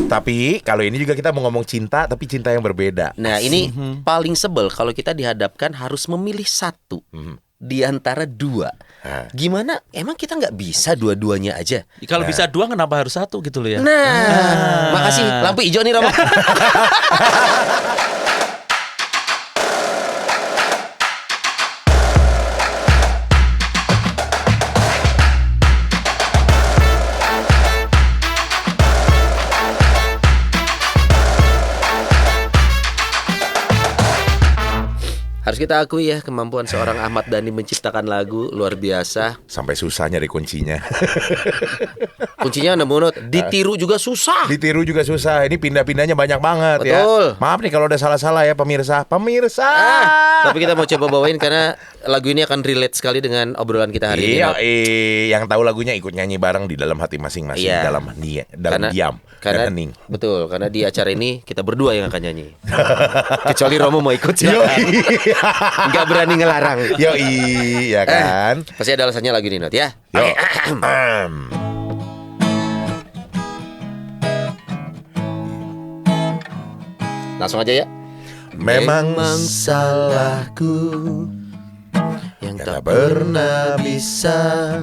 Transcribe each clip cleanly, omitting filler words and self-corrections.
Tapi kalau ini juga kita mau ngomong cinta, tapi cinta yang berbeda. Nah ini paling sebel kalau kita dihadapkan harus memilih satu di antara dua. Gimana? Emang kita nggak bisa dua-duanya aja? Kalau bisa dua, kenapa harus satu gitu loh ya? Nah, makasih lampu hijau nih Romo. Harus kita akui ya, kemampuan seorang Ahmad Dhani menciptakan lagu luar biasa. Sampai susah nyari kuncinya. Kuncinya Anda menurut, ditiru juga susah. Ditiru juga susah. Ini pindah-pindahnya banyak banget. Betul. Ya. Maaf nih kalau udah salah-salah ya pemirsa. Tapi kita mau coba bawain karena lagu ini akan relate sekali dengan obrolan kita hari ini. Yang tahu lagunya ikut nyanyi bareng di dalam hati masing-masing, Iya. dalam diam Karena dan hening. betul, karena di acara ini kita berdua yang akan nyanyi. Kecuali Romo mau ikut sih. Nggak berani ngelarang. Yoi, ya kan? Pasti ada alasannya lagu ini, Not ya. Yo. Langsung aja ya. Memang salahku yang tak pernah bisa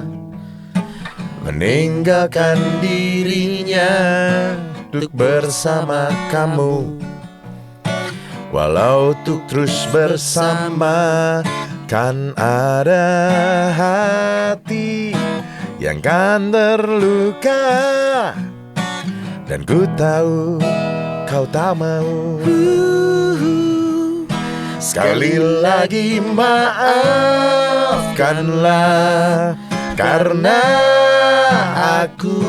meninggalkan dirinya untuk bersama kamu. Walau untuk terus bersama, kan ada hati yang kan terluka, dan ku tahu kau tak mau. Sekali lagi maafkanlah, karena aku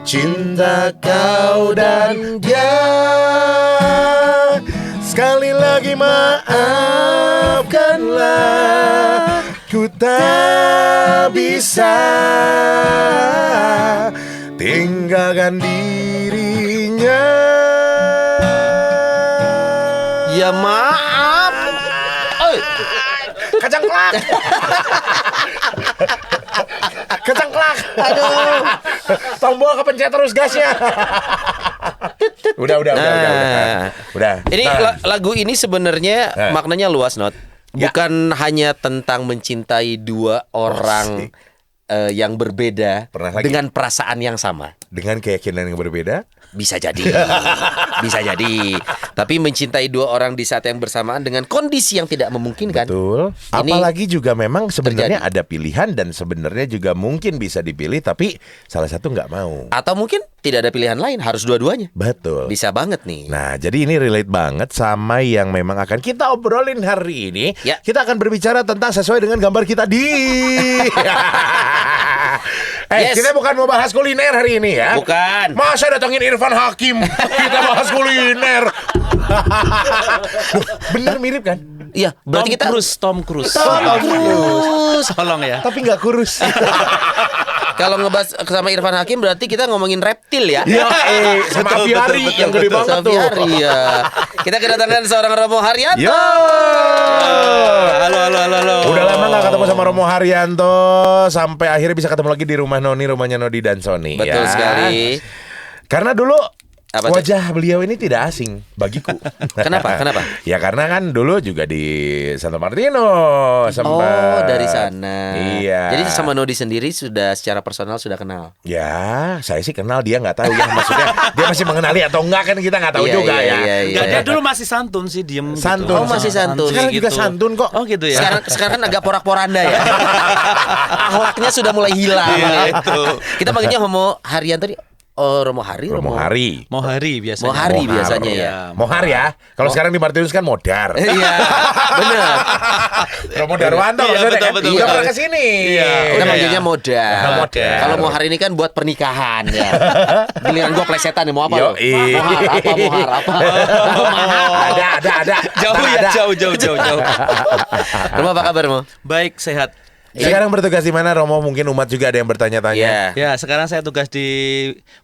cinta kau dan dia. Sekali lagi maafkanlah, ku tak bisa tinggalkan dirinya. Ya maaf. Kecengklak. Kecengklak. Aduh. Tombol kepencet terus gasnya. Udah. Ini lagu ini sebenarnya maknanya luas, Not. Bukan hanya tentang mencintai dua orang yang berbeda dengan perasaan yang sama, dengan keyakinan yang berbeda. Bisa jadi. Tapi mencintai dua orang di saat yang bersamaan dengan kondisi yang tidak memungkinkan. Betul. Ini apalagi juga memang sebenarnya ada pilihan dan sebenarnya juga mungkin bisa dipilih, tapi salah satu nggak mau. Atau mungkin tidak ada pilihan lain, harus dua-duanya. Betul. Bisa banget nih. Nah, jadi ini relate banget sama yang memang akan kita obrolin hari ini. Ya. Kita akan berbicara tentang sesuai dengan gambar kita di kita bukan mau bahas kuliner hari ini ya. Bukan. Masa datangin Irfan Hakim kita bahas kuliner. Bener mirip kan? Iya, berarti Tom Cruise. Tolong ya. Tapi nggak kurus. Kalau ngebahas sama Irfan Hakim berarti kita ngomongin reptil ya. Ya, sama aviari yang gede banget tuh. Aviari ya. Kita kedatangan seorang Romo Haryanto. Yo. Halo. Udah lama gak ketemu sama Romo Haryanto, sampai akhirnya bisa ketemu lagi di rumahnya Nodi dan Sony. Betul sekali. Karena dulu Apa tuh? wajah beliau ini tidak asing bagiku. Kenapa? Ya karena kan dulu juga di Santo Martino sempat. Oh, dari sana. Iya. Jadi sama Nodi sendiri sudah secara personal sudah kenal. Ya, saya sih kenal, dia nggak tahu ya. Maksudnya dia masih mengenali atau enggak kan kita nggak tahu Iya, juga iya, ya. iya. Nggak, dia dulu masih santun sih, diem Santun. gitu. Oh, masih santun. Sekarang juga santun kok. Oh gitu ya. Sekarang kan agak porak-poranda ya. Akhlaknya sudah mulai hilang. Iya, itu. Kita manggilnya Romo Haryanto nih. Oh, Romo Hari. Mohari biasanya. Mohari biasanya ya. Mohar ya. Kalau sekarang di Martinus kan Modar. Iya, benar. Romo Darwanto Iya, maksudnya kan. betul. Udah pernah kesini. Iya. Kita Udah, manggilnya ya. modal. Modal. Kalau Mohar ini kan buat pernikahan ya. Giliran gua plesetan nih, mau apa lo? Yoi. Mohar apa? Ada. Jauh ya, jauh. Romo, apa kabar, Mo? Baik, sehat. Sekarang bertugas di mana Romo? Mungkin umat juga ada yang bertanya-tanya. Iya. Ya, sekarang saya tugas di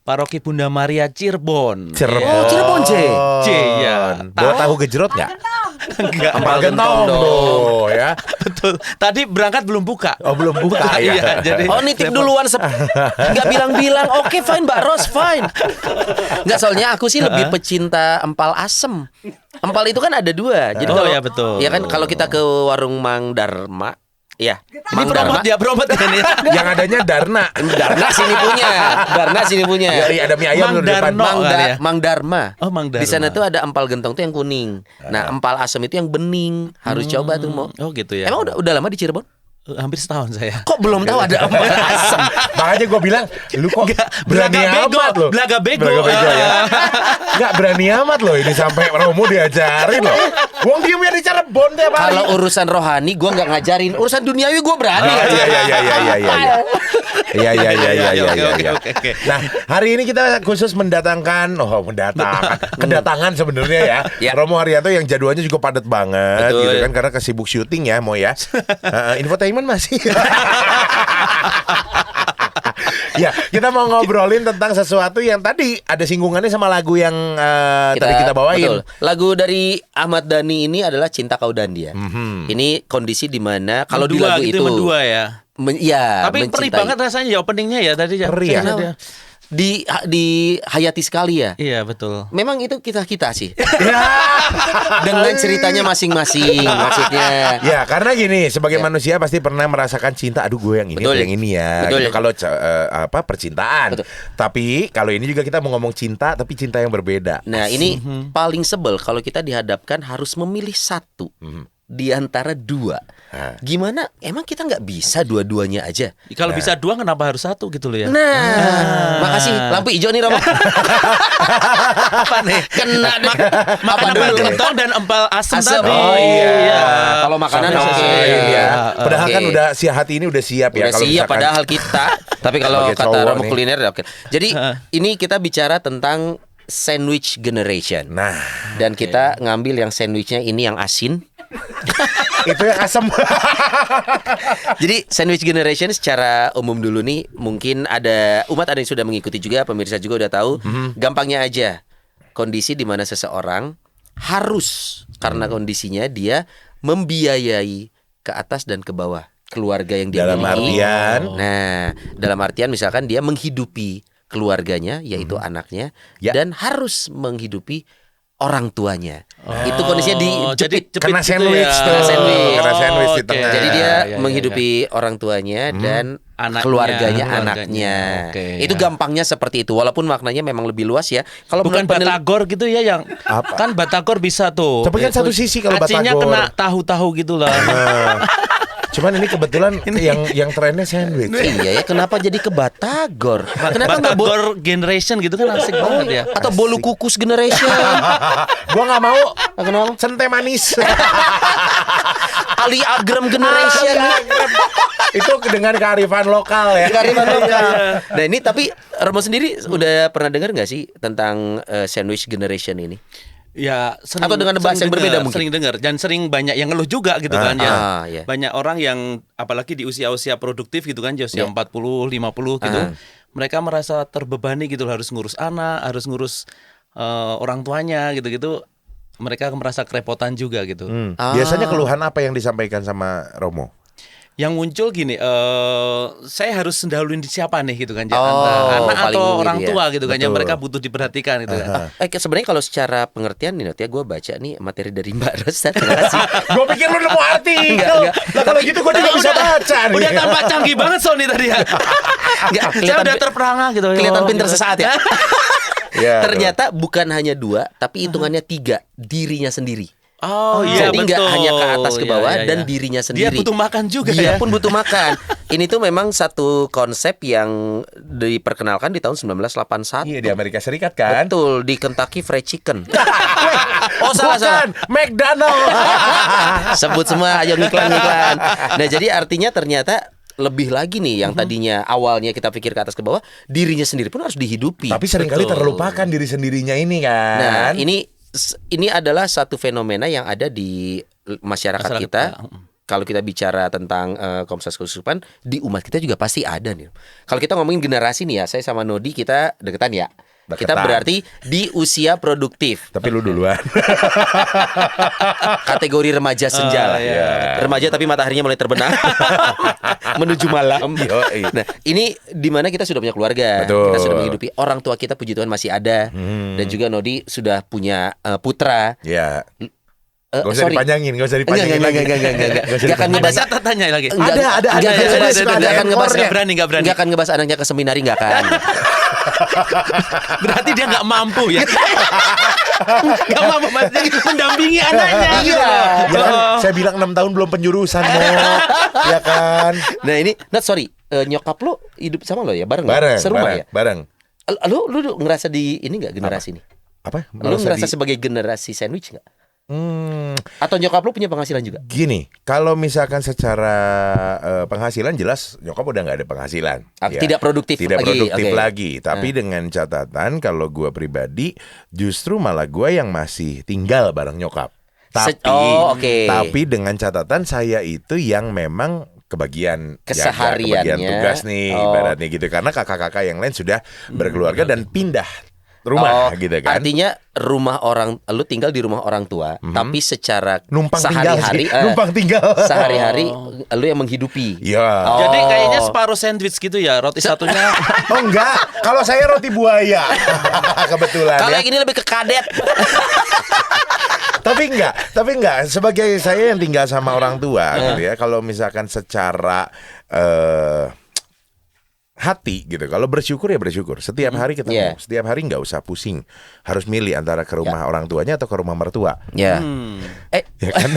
Paroki Bunda Maria Cirebon. Cirebon. Oh, Cirebon, C. C, ya. Bawa tahu gejrot nggak? Enggak. Empal gentong tuh ya. Betul. Tadi berangkat belum buka. Oh belum buka ya. Iya, jadi Oh nitip duluan nggak bilang-bilang. Oke fine Mbak Ros fine. Nggak, soalnya aku sih lebih pecinta empal asem. Empal itu kan ada dua. Jadi Oh, ya, betul. Ya kan kalau kita ke warung Mang Darma, ya Ini Mang Darma. promote ya nih. Yang adanya Darna. Darna sini punya. Darna sini punya. Ya, iya, ada mie ayam Mang tuh di depan. Darno. kali ya. Mang Darma. Oh, Mang Darma. Di sana tuh ada empal gentong tuh yang kuning. Nah, empal asem itu yang bening. Harus coba tuh mau. Oh gitu ya. Emang udah lama di Cirebon? Hampir setahun saya. Kok belum tahu ada empal asem? Makanya gue bilang, lu kok berani amat lo. Belaga bego. Ya. Nggak berani amat lo ini sampai Romo diajarin lo. Wong diemnya di Cirebon tiap hari. Kalau urusan rohani gue nggak ngajarin. Urusan duniawi gue berani. Iya. Nah, hari ini kita khusus kedatangan sebenarnya ya. Ya. Romo Haryanto yang jadwalnya juga padat banget. Betul. Gitu kan karena kesibuk syuting ya, Mo ya. Infotainment masih. Ya, kita mau ngobrolin tentang sesuatu yang tadi ada singgungannya sama lagu yang tadi kita bawain. Betul. Lagu dari Ahmad Dhani ini adalah Cinta Kau dan Dia. Ini kondisi di mana kalau di lagu itu mendua ya. Tapi perih mencintai. banget rasanya ya openingnya ya tadi ya. Perih ya? Kenapa? Di hayati sekali ya. Iya betul. Memang itu kita sih. Dengan ceritanya masing-masing maksudnya. Ya, karena gini, sebagai manusia pasti pernah merasakan cinta. Aduh, gue yang ini, Betul. yang ini ya. Betul. Gitu, kalau percintaan. Betul. Tapi kalau ini juga kita mau ngomong cinta, tapi cinta yang berbeda. Nah, ini paling sebel kalau kita dihadapkan harus memilih satu di antara dua. Nah. Gimana? Emang kita nggak bisa dua-duanya aja? Kalau bisa dua kenapa harus satu gitu loh ya? Nah, makasih. Lampu hijau nih Romo. Apa nih? Kena deh. Makan Apa empal dulu? gentong dan empal asem Asem. tadi. Oh, iya. Kalau makanan Sampai oke. selesai. Ya. Padahal Oke. kan udah hati ini udah siap ya. Udah Kalau siap misalkan- padahal kita. Tapi kalau Sebagai kata cowok Romo nih. kuliner oke. Jadi ini kita bicara tentang sandwich generation. Nah, Dan kita ngambil yang sandwichnya ini yang asin. itu yang asam. Jadi sandwich generation secara umum dulu nih, mungkin ada umat ada yang sudah mengikuti juga, pemirsa juga udah tahu. Gampangnya aja, kondisi di mana seseorang harus karena kondisinya dia membiayai ke atas dan ke bawah keluarga yang dia Dalam miliki. artian? Nah, dalam artian misalkan dia menghidupi keluarganya, yaitu anaknya, Ya. dan harus menghidupi orang tuanya. Itu kondisinya dijepit. jadi Kena jepit sandwich gitu ya. tuh. Kena sandwich. Kena sandwich di Oke. tengah. Jadi dia Ya. menghidupi orang tuanya dan Anaknya, keluarganya, keluarganya. anaknya. Oke, Itu ya. gampangnya seperti itu. Walaupun maknanya memang lebih luas ya. Kalau Bukan menurut batagor gitu ya yang Apa? kan batagor bisa tuh. Tapi kan satu sisi kalau Acinya batagor. kena tahu-tahu gitu lah. Cuman ini kebetulan yang trennya sandwich. Iya ya, kenapa jadi ke Batagor? Kenapa nggak Batagor generation gitu kan asik banget ya. atau bolu kukus generation? Gua nggak mau. Kenapa? Sente manis. Ali Agrem generation. Itu dengan kearifan lokal ya. Kearifan lokal. Nah ini tapi Romo sendiri udah pernah dengar nggak sih tentang sandwich generation ini? Ya, sering, Atau dengan bahasa yang berbeda mungkin? Sering dengar dan sering banyak yang ngeluh juga gitu kan ya. iya. Banyak orang yang apalagi di usia-usia produktif gitu kan, di usia 40, 50 gitu. Mereka merasa terbebani gitu harus ngurus anak, harus ngurus orang tuanya gitu-gitu. Mereka merasa kerepotan juga gitu. Biasanya keluhan apa yang disampaikan sama Romo? Yang muncul gini, saya harus mendahuluin siapa nih gitu kan, Oh, anak paling atau gitu orang ya. tua gitu kan, yang Betul. mereka butuh diperhatikan gitu kan. Sebenarnya kalau secara pengertian nih Not, ya gue baca nih materi dari Mbak Ros. Terima kasih. Gue pikir lu nemu artikel. Enggak. Nah, kalau gitu gue juga bisa baca nih. Udah tampak canggih banget Sony tadi ya. Enggak, Saya udah terperangah gitu. kelihatan Yo, pinter gitu. sesaat ya. Ya, Ternyata bukan hanya dua, tapi hitungannya tiga, dirinya sendiri. Oh iya Jadi nggak betul. hanya ke atas ke bawah Iya, iya, dan iya. dirinya Dia sendiri. butuh makan juga Dia ya. pun butuh makan. Ini tuh memang satu konsep yang diperkenalkan di tahun 1981. Iya, di Amerika Serikat kan. Betul, di Kentucky Fried Chicken. Oh, bukan, McDonald. Sebut semua, ayo ngiklan. Nah, jadi artinya ternyata lebih lagi nih yang tadinya awalnya kita pikir ke atas ke bawah, dirinya sendiri pun harus dihidupi. Tapi seringkali Betul. terlupakan diri sendirinya ini kan. Nah, ini adalah satu fenomena yang ada di masyarakat Masyarakat kita. kita. Kalau kita bicara tentang Komsas Kesusupan, di umat kita juga pasti ada nih. Kalau kita ngomongin generasi nih ya, saya sama Nodi kita deketan ya. Kita berarti di usia produktif. Tapi lu duluan. Kategori remaja senja lah. Remaja tapi mataharinya mulai terbenam menuju malam. Nah, ini di mana kita sudah punya keluarga. Betul. Kita sudah menghidupi orang tua kita, puji Tuhan masih ada. Dan juga Nodi sudah punya putra. Ya. Gak usah dipanjangin lagi. Gak akan ngebahas catatannya lagi. Ada. Gak akan ngebahas. Gak berani. Gak akan ngebahas anaknya ke seminari, gak akan. Berarti dia nggak mampu ya. Nggak mampu maksudnya mendampingi anaknya. Iya. Ya kan, saya bilang 6 tahun belum penjurusan ya kan. Nah ini, nyokap lo hidup sama lo ya, bareng serumah ya. Bareng. Lu ngerasa di ini nggak generasi ini? Apa? Lu ngerasa sebagai generasi sandwich nggak? Atau nyokap lu punya penghasilan juga? Gini, kalau misalkan secara penghasilan jelas nyokap udah nggak ada penghasilan. Tidak produktif lagi. Tapi dengan catatan kalau gue pribadi justru malah gue yang masih tinggal bareng nyokap. Tapi dengan catatan saya itu yang memang kebagian tugas nih, ibaratnya gitu. Karena kakak-kakak yang lain sudah berkeluarga dan pindah rumah gitu kan. Artinya lu tinggal di rumah orang tua, tapi secara sehari-hari sehari-hari lu yang menghidupi. Iya. Jadi kayaknya separuh sandwich gitu ya, roti satunya. Oh enggak, kalau saya roti buaya. Kebetulan. Kalau yang ini lebih ke kadet. Tapi enggak. Sebagai saya yang tinggal sama orang tua gitu ya, kalau misalkan secara hati gitu. Kalau bersyukur ya bersyukur. Setiap hari ketemu. Setiap hari nggak usah pusing. Harus milih antara ke rumah orang tuanya atau ke rumah mertua. Ya kan?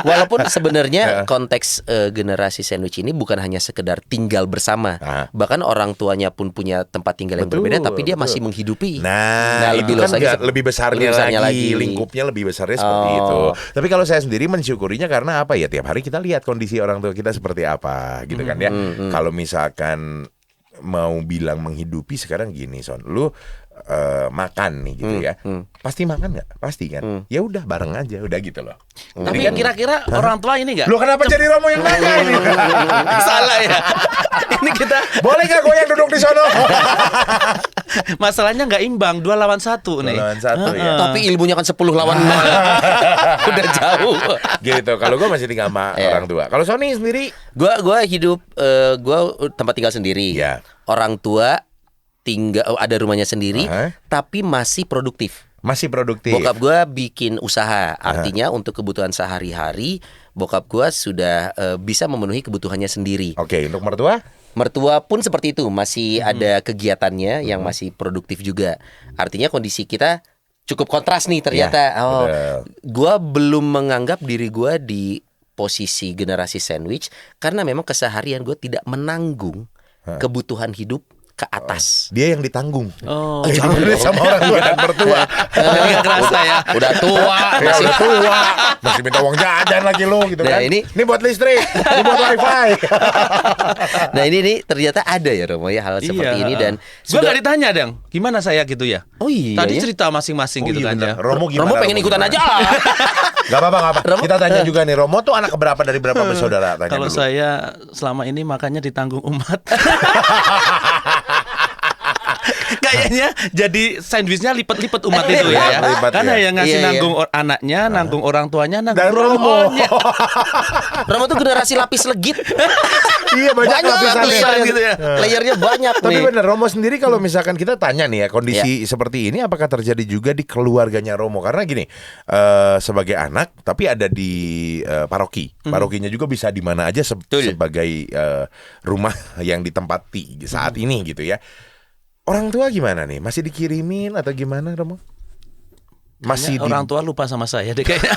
Walaupun sebenarnya konteks generasi sandwich ini bukan hanya sekedar tinggal bersama. Bahkan orang tuanya pun punya tempat tinggal yang berbeda, tapi dia masih menghidupi. Nah itu kan lebih besarnya lagi. Lingkupnya lebih besarnya seperti itu. Tapi kalau saya sendiri mensyukurinya karena apa ya? Tiap hari kita lihat kondisi orang tua kita seperti apa gitu kan ya. Kalau misalkan mau bilang menghidupi sekarang gini Son, lu makan nih gitu ya, pasti makan nggak? Pasti kan? Ya udah bareng aja, udah gitu loh. Tapi kira-kira orang tua ini nggak? Lu kenapa jadi Romo yang nanya ini? Salah ya. Ini kita boleh nggak gue yang duduk di sono? Masalahnya nggak imbang, 2 lawan 1 nih. 2 lawan 1 ya. Tapi ilmunya kan 10 lawan 0. Udah jauh. Gitu. Kalau gue masih tinggal sama orang tua. Kalau Sony sendiri, gue hidup, gue tempat tinggal sendiri. Orang tua tinggal ada rumahnya sendiri, tapi masih produktif. Bokap gue bikin usaha, artinya untuk kebutuhan sehari-hari, bokap gue sudah bisa memenuhi kebutuhannya sendiri. Oke, untuk mertua? Mertua pun seperti itu, masih ada kegiatannya yang masih produktif juga. Artinya kondisi kita cukup kontras nih ternyata. Gue belum menganggap diri gue di posisi generasi sandwich karena memang keseharian gue tidak menanggung kebutuhan hidup ke atas. Dia yang ditanggung. Jangan sama orang tua dan mertua. Nggak kerasa ya. Udah tua, masih tua, masih minta uang jajan lagi lo gitu kan. Ini buat listrik, ini buat wifi. Nah ini nih ternyata ada ya Romo ya hal seperti ini dan gue nggak ditanya dong, gimana saya gitu ya. Tadi ya? cerita masing-masing gitu kan ya. Romo pengen ikutan aja. Gak apa-apa. Kita tanya juga nih, Romo tuh anak keberapa dari berapa bersaudara? Kalau saya selama ini makanya ditanggung umat. Kayaknya jadi sandwichnya lipat-lipat umat itu ya. Karena yang ngasih nanggung anaknya, nanggung orang tuanya, nanggung Romonya. Romo tuh generasi lapis legit. Iya banyak lapisan gitu ya. Layernya banyak. Tapi bener Romo sendiri kalau misalkan kita tanya nih ya kondisi seperti ini apakah terjadi juga di keluarganya Romo? Karena gini, sebagai anak tapi ada di paroki. Parokinya juga bisa di mana aja sebagai rumah yang ditempati saat ini gitu ya. Orang tua gimana nih? Masih dikirimin atau gimana, Romo? Masih orang tua lupa sama saya deh kayaknya.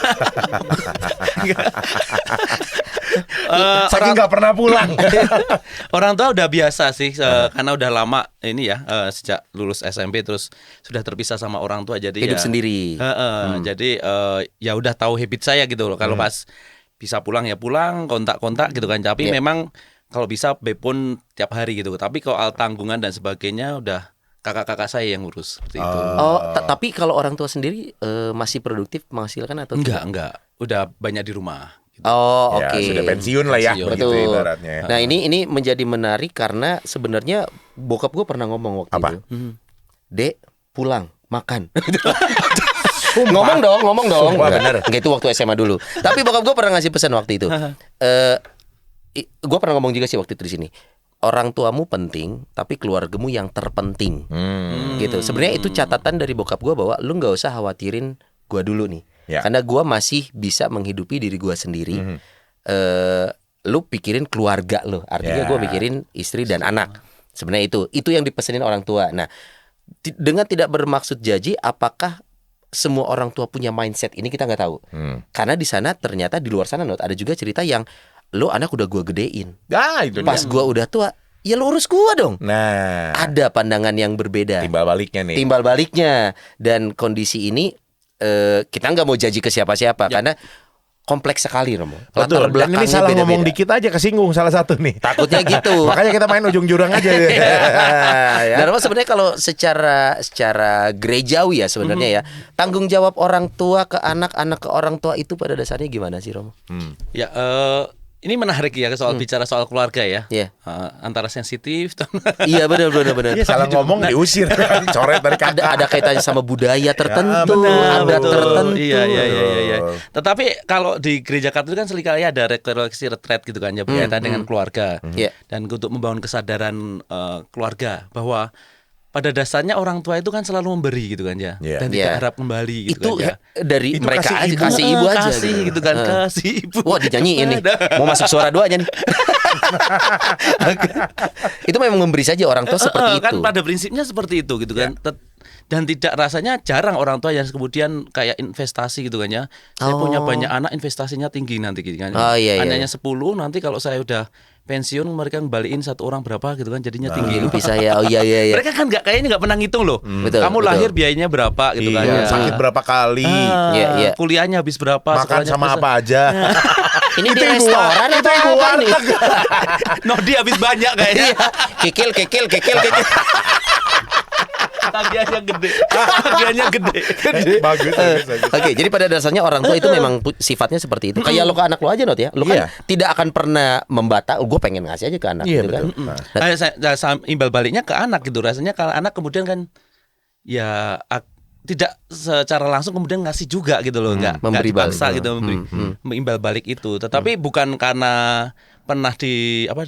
Saking nggak pernah pulang. Orang tua udah biasa sih, karena udah lama ini ya, sejak lulus SMP terus sudah terpisah sama orang tua jadi hidup sendiri. Jadi ya udah tahu habit saya gitu loh. Kalau pas bisa pulang ya pulang, kontak-kontak gitu kan. Tapi memang kalau bisa B pun tiap hari gitu. Tapi kalau tanggungan dan sebagainya udah kakak-kakak saya yang ngurus seperti itu. Tapi kalau orang tua sendiri masih produktif menghasilkan atau enggak? Udah banyak di rumah. Gitu. Oke. Sudah pensiun lah ya. Betul. Ibaratnya. Nah ini menjadi menarik karena sebenarnya bokap gue pernah ngomong waktu itu. Dek, pulang, makan. Ngomong dong. Sumpah, bener. Enggak, itu waktu SMA dulu. Tapi bokap gue pernah ngasih pesan waktu itu. Gue pernah ngomong juga sih waktu itu di sini. Orang tuamu penting, tapi keluargamu yang terpenting. Gitu. Sebenarnya itu catatan dari bokap gue bahwa lu nggak usah khawatirin gue dulu nih. Karena gue masih bisa menghidupi diri gue sendiri. Lu pikirin keluarga lo. Artinya gue mikirin istri dan anak. Sebenarnya itu yang dipesenin orang tua. Nah, dengan tidak bermaksud jaji, apakah semua orang tua punya mindset ini kita nggak tahu. Karena di sana ternyata di luar sana ada juga cerita yang lo anak udah gue gedein. Itu pas gue udah tua, ya lo urus gue dong. Nah, ada pandangan yang berbeda. Timbal baliknya. Dan kondisi ini kita nggak mau jaji ke siapa-siapa karena kompleks sekali, Romo. Latar belakangnya ini salah beda-beda. Ngomong dikit aja kesinggung salah satu nih. Takutnya gitu. Makanya kita main ujung jurang aja. Dan Romo sebenarnya kalau secara gerejawi ya sebenarnya ya, tanggung jawab orang tua ke anak ke orang tua itu pada dasarnya gimana sih, Romo? Ya, ini menarik ya soal bicara soal keluarga ya. Antara sensitif. Iya benar. Iya, salah ngomong diusir, coret dari kakak. Ada kaitannya sama budaya tertentu, adat tertentu. Iya. Tetapi kalau di gereja Katolik kan seringkali ada rekolleksi retreat gitu kan ya, berkaitan dengan keluarga. Dan untuk membangun kesadaran keluarga bahwa pada dasarnya orang tua itu kan selalu memberi gitu kan ya, dan tidak harap kembali gitu itu kan ya. Dari itu mereka kasih ibu aja kasih gitu kan, kasih ibu. Wah, dinyanyiin nih. Mau masuk suara duanya nih. Itu memang memberi saja orang tua seperti itu. Kan pada prinsipnya seperti itu gitu kan. Dan tidak rasanya jarang orang tua yang kemudian kayak investasi gitu kan ya. Saya punya banyak anak, investasinya tinggi nanti gitu kan. Anaknya 10, nanti kalau saya udah pensiun mereka ngembaliin satu orang berapa gitu kan, jadinya tinggi. Mimpi saya. Iya. Mereka kan kayaknya nggak pernah ngitung loh. Kamu lahir biayanya berapa gitu kan ya. Sakit berapa kali. Kuliahnya habis berapa. Makan sama apa aja. Ini di restoran atau apa nih? Nodi habis banyak kayaknya. Kikil. Tagihannya gede. Bagus. Oke, jadi pada dasarnya orang tua itu memang sifatnya seperti itu. Kayak lo ke anak lo aja, Not ya. Lo kan tidak akan pernah membata. Gue pengen ngasih aja ke anak gitu kan. Saya imbal baliknya ke anak gitu. Rasanya kalau anak kemudian kan ya tidak secara langsung kemudian ngasih juga gitu loh, nggak dipaksa gitu mengimbal balik itu. Tetapi bukan karena pernah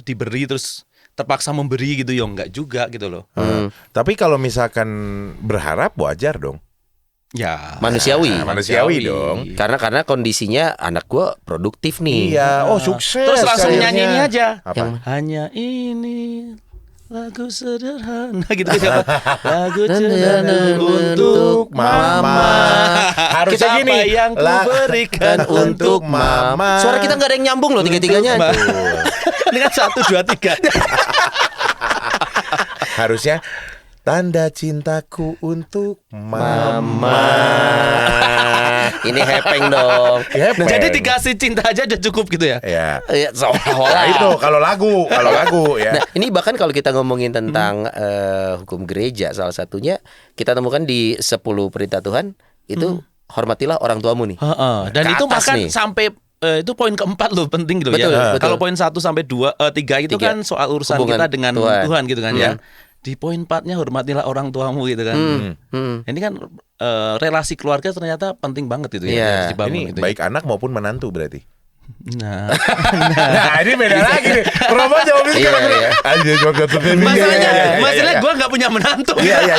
diberi terus terpaksa memberi gitu ya, enggak juga gitu loh. Tapi kalau misalkan berharap wajar dong. Ya, manusiawi dong. Karena kondisinya anak gue produktif nih. Iya, sukses. Terus langsung nyanyi ini aja. Apa? Hanya ini lagu sederhana gitu kan. Lagu sederhana untuk mama. Harusnya gini, yang kuberikan untuk mama. Suara kita nggak ada yang nyambung loh, tiga-tiganya. Ini kan 1, 2, 3. Harusnya tanda cintaku untuk mama. Ini hepeng dong. Jadi dikasih cinta aja udah cukup gitu ya? Iya. Seolah-olah. Itu kalau lagu ya. Nah, ini bahkan kalau kita ngomongin tentang hukum gereja, salah satunya kita temukan di 10 perintah Tuhan itu hormatilah orang tuamu nih. Dan itu bahkan sampai itu poin keempat loh, penting gitu. Betul. Kalau poin 1 sampai 3 itu kan soal urusan hubungan kita dengan Tuhan gitu kan ya. Di poin 4-nya hormatilah orang tuamu gitu kan. Ini kan relasi keluarga ternyata penting banget itu ya. Ini gitu baik anak maupun menantu berarti. Nah, ini beda lagi nih. Romo jawabnya sekarang. Masalahnya gue nggak punya menantu. Iya.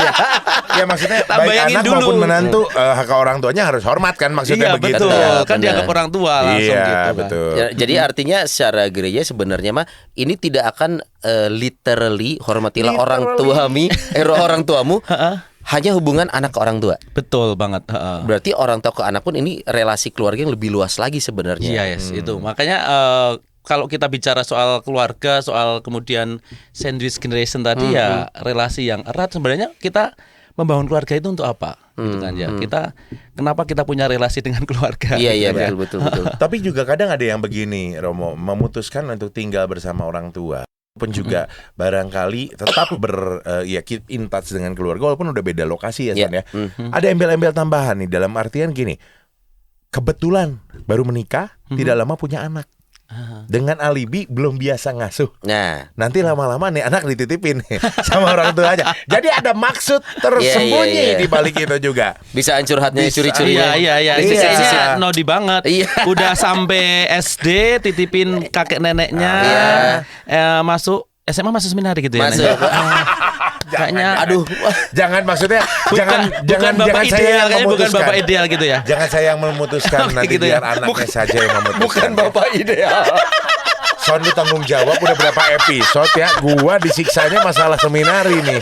Ya maksudnya baik anak maupun menantu hak orang tuanya harus hormat kan, maksudnya begitu. Betul. Kan dianggap orang tua langsung gitu. Betul. Jadi artinya secara gereja sebenarnya mah ini tidak akan literally hormatilah orang tuamu. Hanya hubungan anak ke orang tua. Betul banget. Berarti orang tua ke anak pun ini relasi keluarga yang lebih luas lagi sebenarnya. Iya, itu. Makanya kalau kita bicara soal keluarga, soal kemudian sandwich generation tadi ya relasi yang erat, sebenarnya kita membangun keluarga itu untuk apa? Gitu kan ya. Kenapa kita punya relasi dengan keluarga? Iya, betul. Tapi juga kadang ada yang begini, Romo, memutuskan untuk tinggal bersama orang tua pun juga barangkali tetap keep in touch dengan keluarga walaupun udah beda lokasi ya, Son ya. Ada embel-embel tambahan nih, dalam artian gini. Kebetulan baru menikah, tidak lama punya anak. dengan alibi belum biasa ngasuh. Nah, Nanti lama-lama nih anak dititipin sama orang tuanya. Jadi ada maksud tersembunyi Iya. di balik itu juga. bisa curhatnya Bisa. curi-curi. Iya. Iya. Nodi banget. Iya. Udah sampai SD titipin kakek neneknya. Masuk SMA masuk seminari gitu ya. Masuk. Kayaknya Aduh, Jangan maksudnya bukan saya bapak ideal, yang kayaknya bukan memutuskan. bapak ideal gitu ya. Jangan saya yang memutuskan, nanti Gitu biar ya. anaknya saja yang memutuskan. bukan bapak ideal. Son, lu tanggung jawab udah berapa episode ya. Gua disiksanya masalah seminari nih.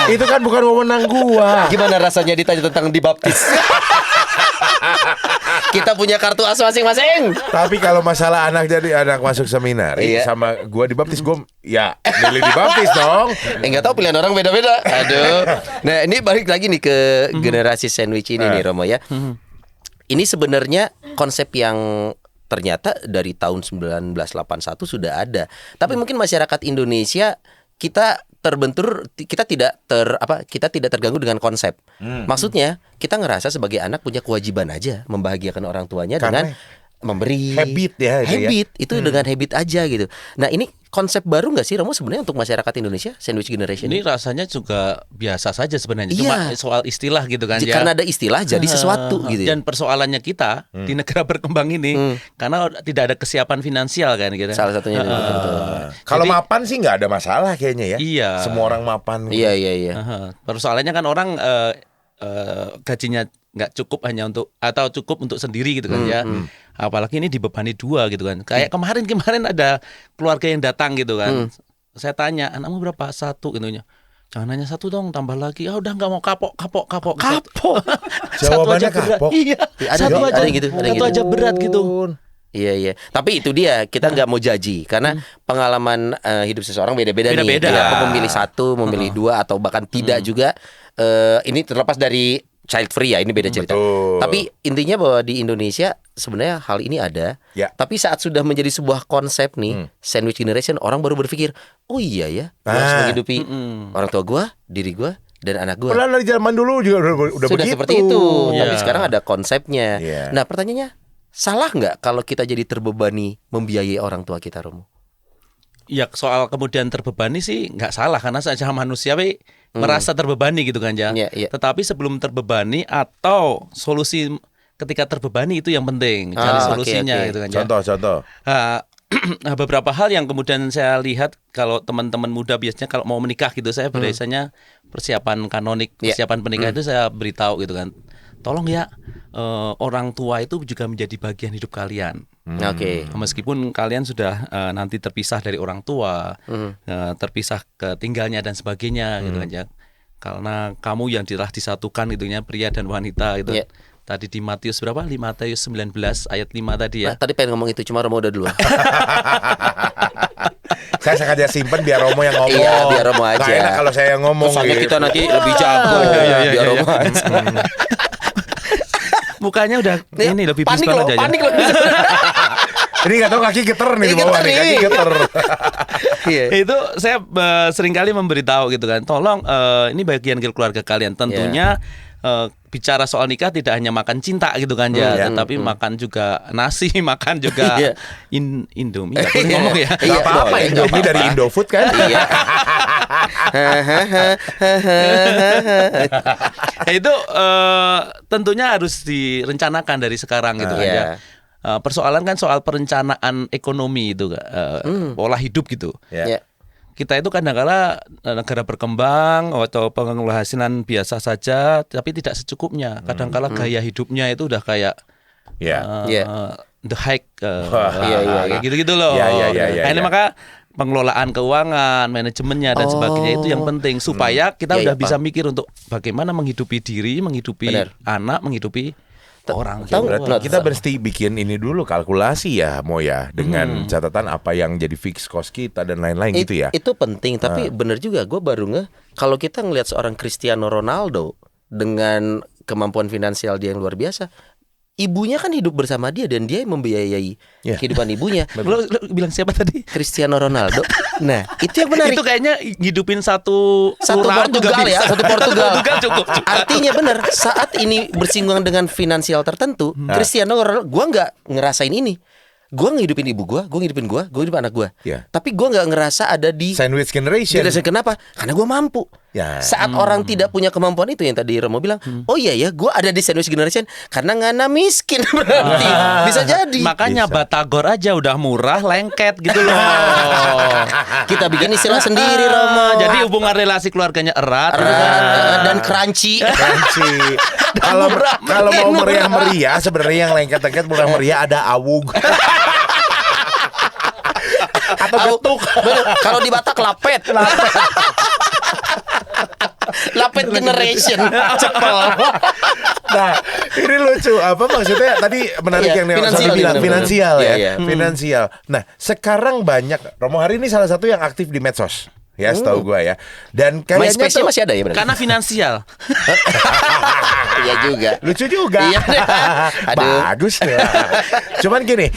Itu kan bukan wewenang gua. Gimana rasanya ditanya tentang dibaptis? Kita punya kartu as masing-masing. Tapi kalau masalah anak jadi anak masuk seminari Iya. sama gua dibaptis, gua ya milih dibaptis dong. Nggak tahu, pilihan orang beda-beda. Aduh. Nah, ini balik lagi nih ke generasi sandwich ini nih, Romo ya. Ini sebenarnya konsep yang ternyata dari tahun 1981 sudah ada. Tapi mungkin masyarakat Indonesia kita kita tidak terganggu dengan konsep. Maksudnya kita ngerasa sebagai anak punya kewajiban aja membahagiakan orang tuanya Karena dengan memberi habit ya, itu ya. habit itu dengan habit aja gitu. Nah, ini konsep baru nggak sih, Romo, sebenarnya untuk masyarakat Indonesia sandwich generation? Ini rasanya juga biasa saja sebenarnya. Iya. Cuma soal istilah gitu kan ya. Karena ada istilah jadi sesuatu gitu. Dan persoalannya kita di negara berkembang ini karena tidak ada kesiapan finansial kan gitu. Salah satunya betul. Kalau Jadi- mapan sih nggak ada masalah kayaknya ya. Iya. Semua orang mapan. Iya. Persoalannya kan orang gajinya nggak cukup hanya untuk atau cukup untuk sendiri gitu kan ya. Apalagi ini dibebani dua gitu kan. Kayak kemarin ada keluarga yang datang gitu kan. Saya tanya, anakmu berapa? 1 gitunya. Jangan hanya 1 dong, tambah lagi. Ah udah nggak mau kapok. Kapok. Satu Jawabannya aja berat. kapok. Iya. Ada Satu nih, aja ada yang gitu, ada yang Satu gitu. aja berat gitu. Iya. Tapi itu dia, kita nggak mau jaji karena pengalaman hidup seseorang beda-beda nih. Beda-beda. Ya, aku memilih 1, memilih 2 atau bahkan tidak juga. Ini terlepas dari child free ya, ini beda cerita. Betul. Tapi intinya bahwa di Indonesia sebenarnya hal ini ada. Ya. Tapi saat sudah menjadi sebuah konsep nih, sandwich generation, orang baru berpikir, oh iya ya, gua harus menghidupi orang tua gua, diri gua, dan anak gua. Padahal dari zaman dulu juga udah Sudah begitu. seperti itu, tapi Iya. sekarang ada konsepnya. Iya. Nah, pertanyaannya, salah nggak kalau kita jadi terbebani membiayai orang tua kita, Romo? Ya soal kemudian terbebani sih nggak salah karena saja manusia merasa terbebani gitu kan ya. Iya. Tetapi sebelum terbebani atau solusi ketika terbebani itu yang penting cari oke, solusinya oke. gitu kan ya. Contoh. Nah, beberapa hal yang kemudian saya lihat kalau teman-teman muda biasanya kalau mau menikah gitu saya biasanya persiapan kanonik, Iya. persiapan pernikahan itu saya beritahu gitu kan. Tolong ya orang tua itu juga menjadi bagian hidup kalian. Oke. Meskipun kalian sudah nanti terpisah dari orang tua, terpisah ke tinggalnya dan sebagainya gitu kan ya. Karena kamu yang telah disatukan gitu ya, pria dan wanita itu. Iya. Tadi di Matius berapa? Matius 19 ayat 5 tadi ya. Nah, tadi pengen ngomong itu, cuma Romo udah duluan. Saya sengaja simpen biar Romo yang ngomong. Iya, biar Romo aja. Nggak enak kalau saya yang ngomong. Soalnya gitu. kita nanti lebih jago. Iya, Biar Romo aja. Mukanya udah ini lebih panik bispal loh, aja ya. panik loh. Ini nggak tahu kaki geter nih di Ini bawah geter nih, kaki nih. geter. Iya. Itu saya seringkali memberitahu gitu kan. Tolong ini bagian keluarga kalian. Tentunya bicara soal nikah tidak hanya makan cinta gitu kan ya, tetapi makan juga nasi, makan juga Iya. Indomie. Nggak boleh ngomong ya. Nggak Iya, apa-apa, boleh, Indomie nggak dari apa-apa. Indofood kan. Iya. Ya, itu tentunya harus direncanakan dari sekarang gitu kan Iya. ya. Persoalan kan soal perencanaan ekonomi itu pola hidup gitu. Ya. Ya. Kita itu kadang-kala negara berkembang atau penghasilan biasa saja tapi tidak secukupnya. Kadang-kala gaya hidupnya itu udah kayak Ya. Iya. the high Iya. kayak gitu-gitu loh. Iya, Nah, ini iya. maka pengelolaan keuangan, manajemennya dan sebagainya itu yang penting supaya kita Iya, udah iya, bisa Pak. mikir untuk bagaimana menghidupi diri, menghidupi Benar. anak, menghidupi orang. tahu Berarti Not. kita mesti bikin ini dulu kalkulasi ya, Mo ya, dengan catatan apa yang jadi fixed cost kita dan lain-lain gitu ya. Itu penting, tapi bener juga, gue baru ngeh kalau kita ngelihat seorang Cristiano Ronaldo dengan kemampuan finansial dia yang luar biasa, ibunya kan hidup bersama dia dan dia yang membiayai Ya. kehidupan ibunya. Lo bilang siapa tadi? Cristiano Ronaldo. Nah, itu yang menarik. Itu kayaknya ngidupin satu kelurahan juga Portugal ya, bisa. satu Portugal. Portugal cukup. Artinya benar, saat ini bersinggungan dengan finansial tertentu, Cristiano Ronaldo, gua nggak ngerasain ini. gue ngehidupin ibu gue ngehidupin gue ngehidupin anak gue. Ya. Tapi gue nggak ngerasa ada di Sandwich generation. Kenapa? Karena gue mampu. Ya. Saat orang tidak punya kemampuan itu yang tadi Romo bilang, oh iya ya, gue ada di sandwich generation karena ngana miskin berarti. Bisa jadi. Makanya batagor aja udah murah, lengket gitu loh. Kita bikin istilah sendiri, Romo. Jadi hubungan relasi keluarganya erat. Dan crunchy. Crunchy. Kalau mau meriah-meriah, sebenarnya yang lengket-lengket murah meriah ada awug. Atau getuk. Kalau di Batak lapet. Lapet generation. Cepel. Nah, ini lucu. Apa maksudnya? Tadi menarik yang Sony bilang finansial ya. Finansial. Nah, sekarang banyak Romo hari ini salah satu yang aktif di medsos. Ya, setahu gua ya. Dan kayaknya MySpace-nya masih ada ya berarti? Karena finansial. Iya juga. Lucu juga. Iya. Bagus ya. Cuman gini,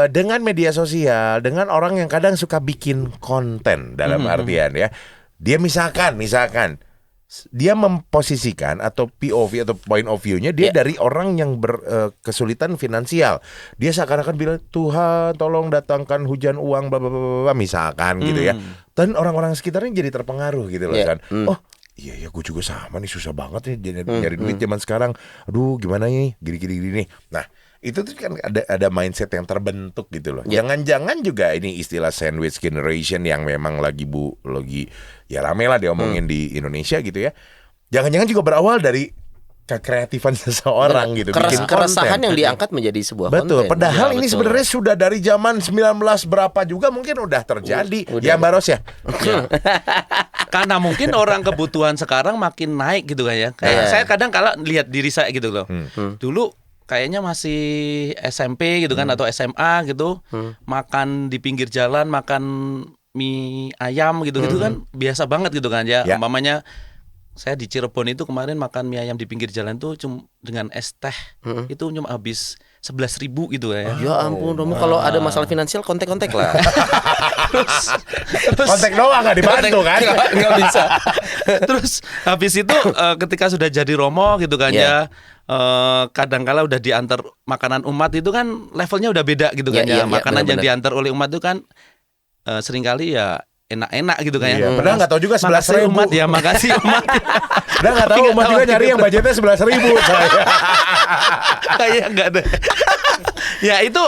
dengan media sosial, dengan orang yang kadang suka bikin konten dalam artian ya. Dia misalkan dia memposisikan atau POV atau point of view-nya dia dari orang yang berkesulitan finansial. Dia seakan-akan bilang, Tuhan tolong datangkan hujan uang bla bla bla misalkan gitu ya. Dan orang-orang sekitarnya jadi terpengaruh gitu loh kan. Oh iya ya, gue juga sama nih, susah banget nih nyari duit zaman sekarang. Aduh gimana nih, gini. Nah itu tuh kan ada mindset yang terbentuk gitu loh. Jangan-jangan juga ini istilah sandwich generation yang memang lagi ya rame lah diomongin di Indonesia gitu ya. Jangan-jangan juga berawal dari kekreatifan seseorang gitu. Bikin keresahan yang diangkat menjadi sebuah konten. Betul. Padahal ini sebenarnya sudah dari zaman 19 berapa juga mungkin udah terjadi. Ya Mbak Ros ya. Karena mungkin orang kebutuhan sekarang makin naik gitu kan ya. Saya kadang kalau lihat diri saya gitu loh. Dulu kayaknya masih SMP gitu kan atau SMA gitu, makan di pinggir jalan, makan mie ayam gitu-gitu kan biasa banget gitu kan ya. Umpamanya saya di Cirebon itu kemarin makan mie ayam di pinggir jalan tuh cuma dengan es teh itu cuma habis 11.000 gitu ya. Ya ampun, Romo kalau ada masalah finansial kontek-kontek lah. terus kontek doang nggak dibantu kan? Nggak bisa. Terus habis itu ketika sudah jadi Romo gitu kan ya. Kadang-kala udah diantar makanan umat itu kan levelnya udah beda gitu kan ya. Makanan yang diantar oleh umat itu kan seringkali ya enak-enak gitu kan ya. Padahal nggak tahu juga 11.000 umat ya, makasih umat. Padahal nggak tahu umat juga nyari yang budgetnya 11.000. Kayak nggak ada. Ya itu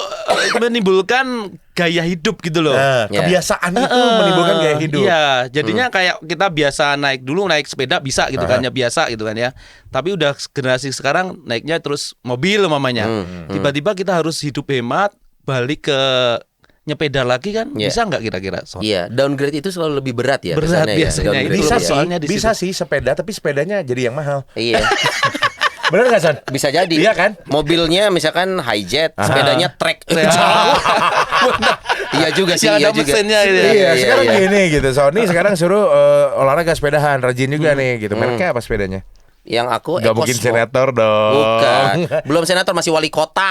menimbulkan gaya hidup gitu loh. Kebiasaan itu menimbulkan gaya hidup. Iya, jadinya kayak kita biasa naik sepeda bisa gitu kan ya, biasa gitu kan ya. Tapi udah generasi sekarang naiknya terus mobil mamanya. Tiba-tiba kita harus hidup hemat, balik ke nyepeda lagi kan, bisa nggak kira-kira? Iya, downgrade itu selalu lebih berat ya. Berat biasanya. Bisa sih sepeda, tapi sepedanya jadi yang mahal. Iya. Bener gak Son? Bisa jadi. Iya kan? Mobilnya misalkan hijet, sepedanya trek jauh. Iya juga sih. Iya juga. Iya, sekarang gini gitu. Sony sekarang suruh olahraga sepedahan, rajin juga nih gitu. Mereknya apa sepedanya? Yang aku Gak mungkin senator dong. Bukan. Belum senator, masih wali kota.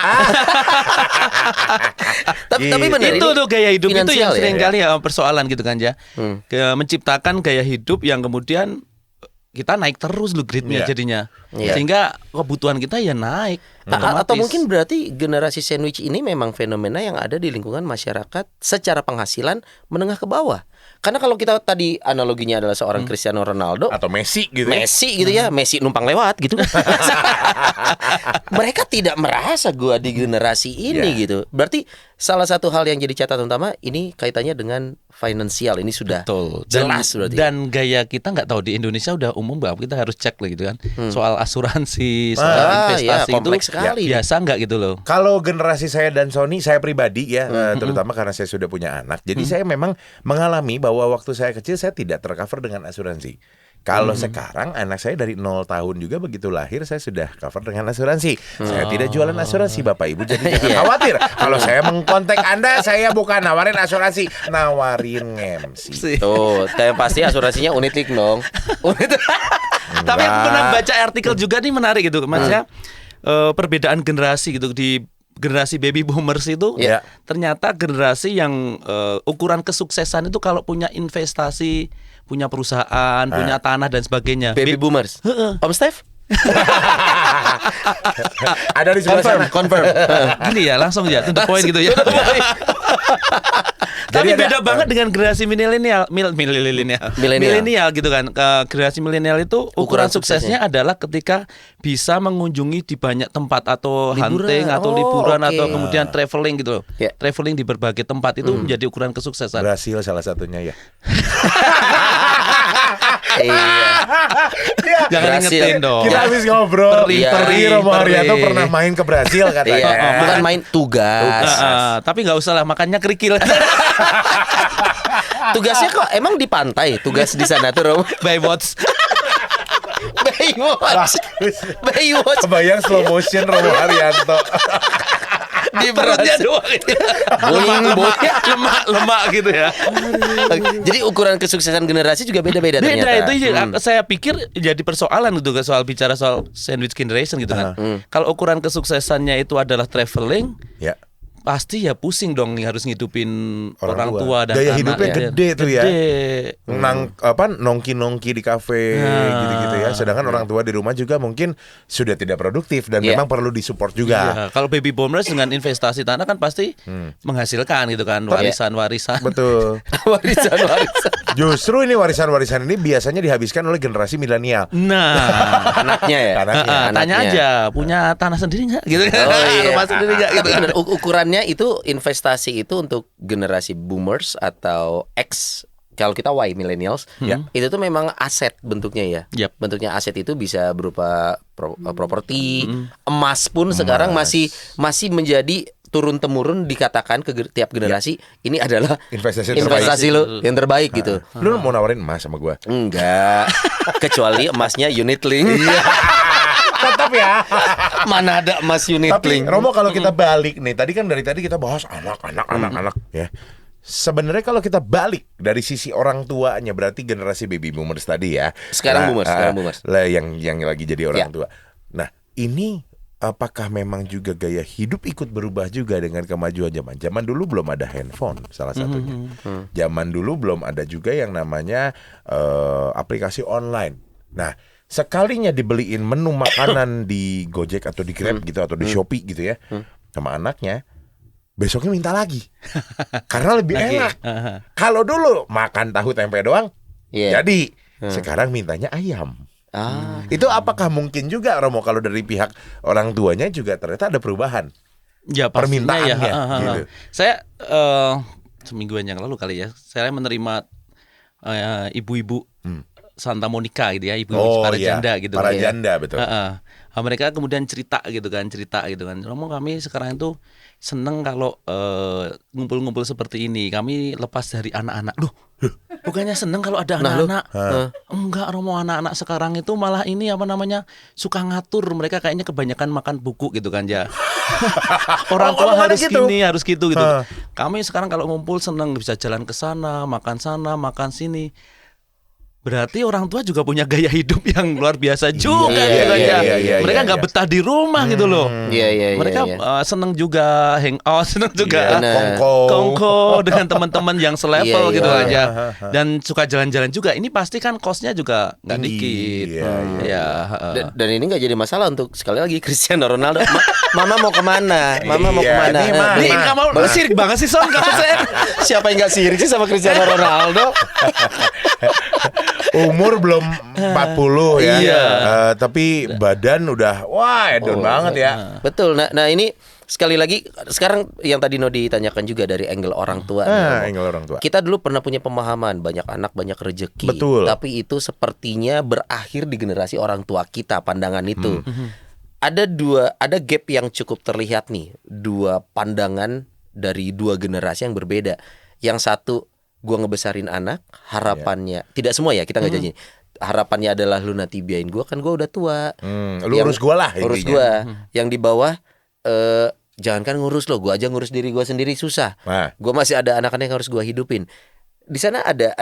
tapi benar itu tuh gaya hidup itu yang sering kali ya persoalan gitu kan ya. Menciptakan gaya hidup yang kemudian kita naik terus loh grade-nya jadinya. Sehingga kebutuhan kita ya naik. Atau mungkin berarti generasi sandwich ini memang fenomena yang ada di lingkungan masyarakat secara penghasilan menengah ke bawah. Karena kalau kita tadi analoginya adalah seorang Cristiano Ronaldo atau Messi gitu ya, Messi numpang lewat gitu. Mereka tidak merasa gua di generasi ini gitu. Berarti salah satu hal yang jadi catatan utama ini kaitannya dengan finansial. Ini sudah jelas berarti. Dan gaya kita nggak tahu di Indonesia udah umum bahwa kita harus cek lah gitu kan. Soal asuransi, soal investasi itu sekali. Biasa nggak gitu loh. Kalau generasi saya dan Sony, saya pribadi ya, terutama karena saya sudah punya anak. Jadi saya memang mengalami bahwa waktu saya kecil saya tidak tercover dengan asuransi. Kalau sekarang anak saya dari 0 tahun juga begitu lahir saya sudah cover dengan asuransi. Saya tidak jualan asuransi, Bapak Ibu, jadi jangan khawatir. Kalau saya mengkontak Anda, saya bukan nawarin asuransi, nawarin MC. Tuh, yang pasti asuransinya unit link dong. Tapi aku pernah baca artikel juga nih menarik gitu, maksudnya perbedaan generasi gitu di generasi baby boomers itu ternyata generasi yang ukuran kesuksesan itu kalau punya investasi, punya perusahaan, punya tanah dan sebagainya. Baby boomers. Om Steph? Ada di sebelah sana. Confirm. Gini ya, langsung ya, to the point gitu ya. Tapi Jadi beda banget dengan generasi milenial, milenial gitu kan. Generasi milenial itu ukuran suksesnya adalah ketika bisa mengunjungi di banyak tempat atau hunting atau liburan atau kemudian traveling gitu loh. Yeah. Traveling di berbagai tempat itu menjadi ukuran kesuksesan. Berhasil salah satunya ya. Iya. Jangan Berhasil. ingetin dong. Kita habis ngobrol. Teri, Romo Haryanto teri. pernah main ke Brasil katanya. Iya, bukan main tugas. Tapi nggak usah lah, makannya kerikil. Tugasnya kok emang di pantai tugas di sana tuh, Rom? Baywatch. Baywatch. Kebayang slow motion Romo Haryanto. Di Perutnya Brasil. doang. Boing. Lemak gitu ya. Jadi ukuran kesuksesan generasi juga beda-beda Beda ternyata. itu saya pikir jadi persoalan gitu kan, soal bicara soal sandwich generation gitu kan. Kalau ukuran kesuksesannya itu adalah traveling, Ya. pasti ya pusing dong harus ngidupin Orang orang tua. tua dan Gaya anak. hidupnya gede tuh ya. Gede. Nongki-nongki di kafe gitu-gitu ya. Sedangkan orang tua di rumah juga mungkin sudah tidak produktif dan Iya. memang perlu disupport juga. Iya, kalau baby boomers dengan investasi tanah kan pasti menghasilkan gitu kan, warisan-warisan. Betul. Warisan. Justru ini warisan-warisan ini biasanya dihabiskan oleh generasi milenial. Nah, Anaknya ya. Anaknya. tanya aja, punya tanah sendiri nggak? Gitu kan? Oh, iya. Rumah sendiri nggak? Gitu. Tapi bener, ukurannya itu investasi itu untuk generasi boomers atau X. Kalau kita Y millennials, itu tuh memang aset bentuknya ya. Yap. Bentuknya aset itu bisa berupa properti, emas pun sekarang masih menjadi turun temurun dikatakan ke tiap generasi ini adalah Investasi lo yang terbaik gitu. Lu mau nawarin emas sama gua? Enggak, kecuali emasnya unit link. Tetap ya. Mana ada emas unit Tapi link. Romo kalau kita balik nih, tadi kan dari tadi kita bahas anak ya. Sebenarnya kalau kita balik dari sisi orang tuanya, berarti generasi baby boomers tadi ya. Sekarang boomers. Lah yang lagi jadi orang Ya. tua. Nah, ini apakah memang juga gaya hidup ikut berubah juga dengan kemajuan zaman? Zaman dulu belum ada handphone salah satunya. Zaman dulu belum ada juga yang namanya aplikasi online. Nah, sekalinya dibeliin menu makanan di Gojek atau di Grab gitu atau di Shopee gitu ya sama anaknya, besoknya minta lagi karena lebih enak. Kalau dulu makan tahu tempe doang, jadi sekarang mintanya ayam. Itu apakah mungkin juga Romo kalau dari pihak orang tuanya juga ternyata ada perubahan Ya pastinya ya. permintaannya gitu. Saya semingguan yang lalu kali ya, saya menerima ibu-ibu Santa Monica gitu ya, ibu-ibu para janda gitu. Para janda betul. Mereka kemudian cerita gitu kan. Romo, kami sekarang itu seneng kalau ngumpul-ngumpul seperti ini. Kami lepas dari anak-anak. Loh, bukannya seneng kalau ada anak-anak? Enggak, Romo, anak-anak sekarang itu malah ini suka ngatur. Mereka kayaknya kebanyakan makan buku gitu kan ya. Orang tua harus gitu. Gini, harus gitu. Kami sekarang kalau ngumpul seneng bisa jalan ke sana, makan sini. Berarti orang tua juga punya gaya hidup yang luar biasa juga gitu kan ya. Mereka nggak betah di rumah gitu loh. Mereka seneng juga hangout, seneng juga kongko dengan teman-teman yang selevel gitu aja. Dan suka jalan-jalan juga. Ini pasti kan costnya juga nggak dikit. Dan ini nggak jadi masalah untuk sekali lagi Cristiano Ronaldo. Mama mau kemana? Mama mau kemana? Ini kamu sirik banget sih Son. Siapa yang nggak sirik sih sama Cristiano Ronaldo? Umur belum 40 ya. Tapi badan udah edon banget ya. Betul. Nah ini sekali lagi sekarang yang tadi Nodi tanyakan juga dari angle orang tua. Angle orang tua. Kita dulu pernah punya pemahaman banyak anak banyak rezeki. Betul. Tapi itu sepertinya berakhir di generasi orang tua kita pandangan itu. Ada gap yang cukup terlihat nih. Dua pandangan dari dua generasi yang berbeda. Yang satu, gua ngebesarin anak, harapannya tidak semua ya, kita nggak janji. Harapannya adalah lu nanti biayain gua, kan gua udah tua. Lu urus gua lah intinya. Urus gua. Yang di bawah jangankan ngurus lo, gua aja ngurus diri gua sendiri susah. Gua masih ada anak-anak yang harus gua hidupin. Di sana ada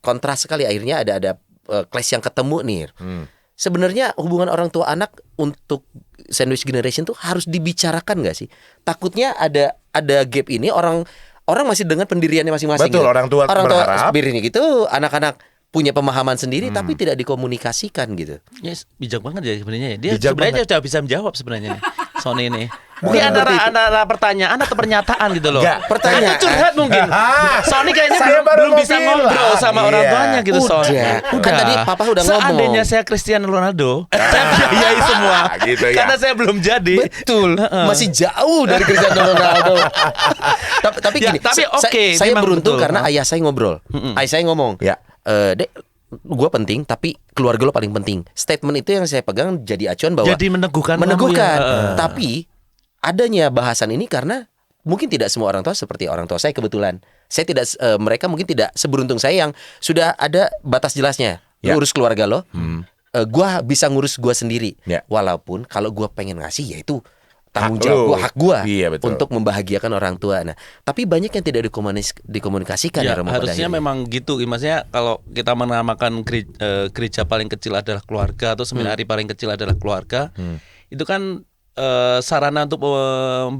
kontras sekali, akhirnya ada clash yang ketemu nih. Sebenarnya hubungan orang tua anak untuk sandwich generation tuh harus dibicarakan nggak sih? Takutnya ada gap ini orang masih dengan pendiriannya masing-masing. Betul, gitu. orang tua berharap sendiri gitu, anak-anak punya pemahaman sendiri tapi tidak dikomunikasikan gitu. Yes, bijak banget ya sebenarnya ya. Dia Bijak sebenarnya banget. sudah bisa menjawab sebenarnya nih. Sony ini. Mungkin antara pertanyaan atau pernyataan gitu loh. Enggak, pertanyaan. Itu curhat mungkin. Sony kayaknya Saya baru belum mau bisa bilang. ngobrol sama orang Iya. tuanya gitu Sony. Kan tadi Papa udah ngomong. Seandainya saya Cristiano Ronaldo, saya biayai semua. Gitu ya. Karena saya belum jadi. Betul, masih jauh dari Cristiano Ronaldo. tapi Ya, gini, tapi oke, saya memang beruntung betul. karena ayah saya ngobrol. Ayah saya ngomong, Ya. Dek, gue penting, tapi keluarga lo paling penting. Statement itu yang saya pegang jadi acuan bahwa Jadi meneguhkan kamu meneguhkan. ya. Tapi adanya bahasan ini karena mungkin tidak semua orang tua seperti orang tua saya kebetulan. Saya tidak, mereka mungkin tidak seberuntung saya yang sudah ada batas jelasnya. Ya. Lu urus keluarga lo. Gua bisa ngurus gua sendiri. Ya. Walaupun kalau gua pengen ngasih yaitu tanggung Hak jawab lu. gua, hak gua Iya, betul. untuk membahagiakan orang tua. Nah, tapi banyak yang tidak dikomunikasikan Ya, Romo, pada harusnya akhirnya. memang gitu. Maksudnya kalau kita menamakan gereja paling kecil adalah keluarga atau seminari paling kecil adalah keluarga, itu kan sarana untuk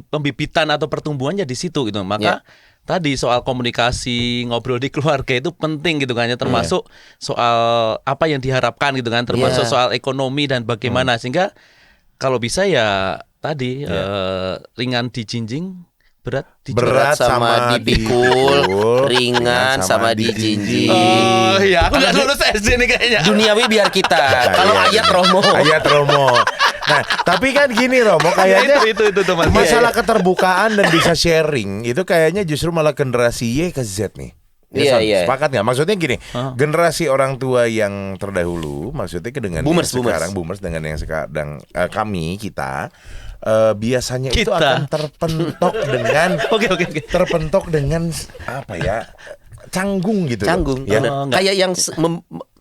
pembibitan atau pertumbuhannya di situ gitu. Maka tadi soal komunikasi, ngobrol di keluarga itu penting gitu kan ya, termasuk soal apa yang diharapkan gitu kan, termasuk soal ekonomi dan bagaimana, sehingga kalau bisa ya tadi ringan dijinjing, berat Berat sama dipikul, dipikul, ringan sama dijinjing. Oh iya, aku nggak lulus SD nih kayaknya. Duniawi biar kita. Kalau Iya. ayat Romo. Ayat Romo. Nah, tapi kan gini Romo, kayaknya itu teman. masalah keterbukaan dan bisa sharing itu kayaknya justru malah generasi Y ke Z nih. Iya, Son? iya. Sepakat nggak? Maksudnya gini, generasi orang tua yang terdahulu, maksudnya dengan Boomers, yang sekarang boomers dengan yang sekarang kami kita biasanya itu Kita. akan terpentok dengan Oke. terpentok dengan apa ya? Canggung gitu. loh. Canggung. Ya. bener. Kayak yang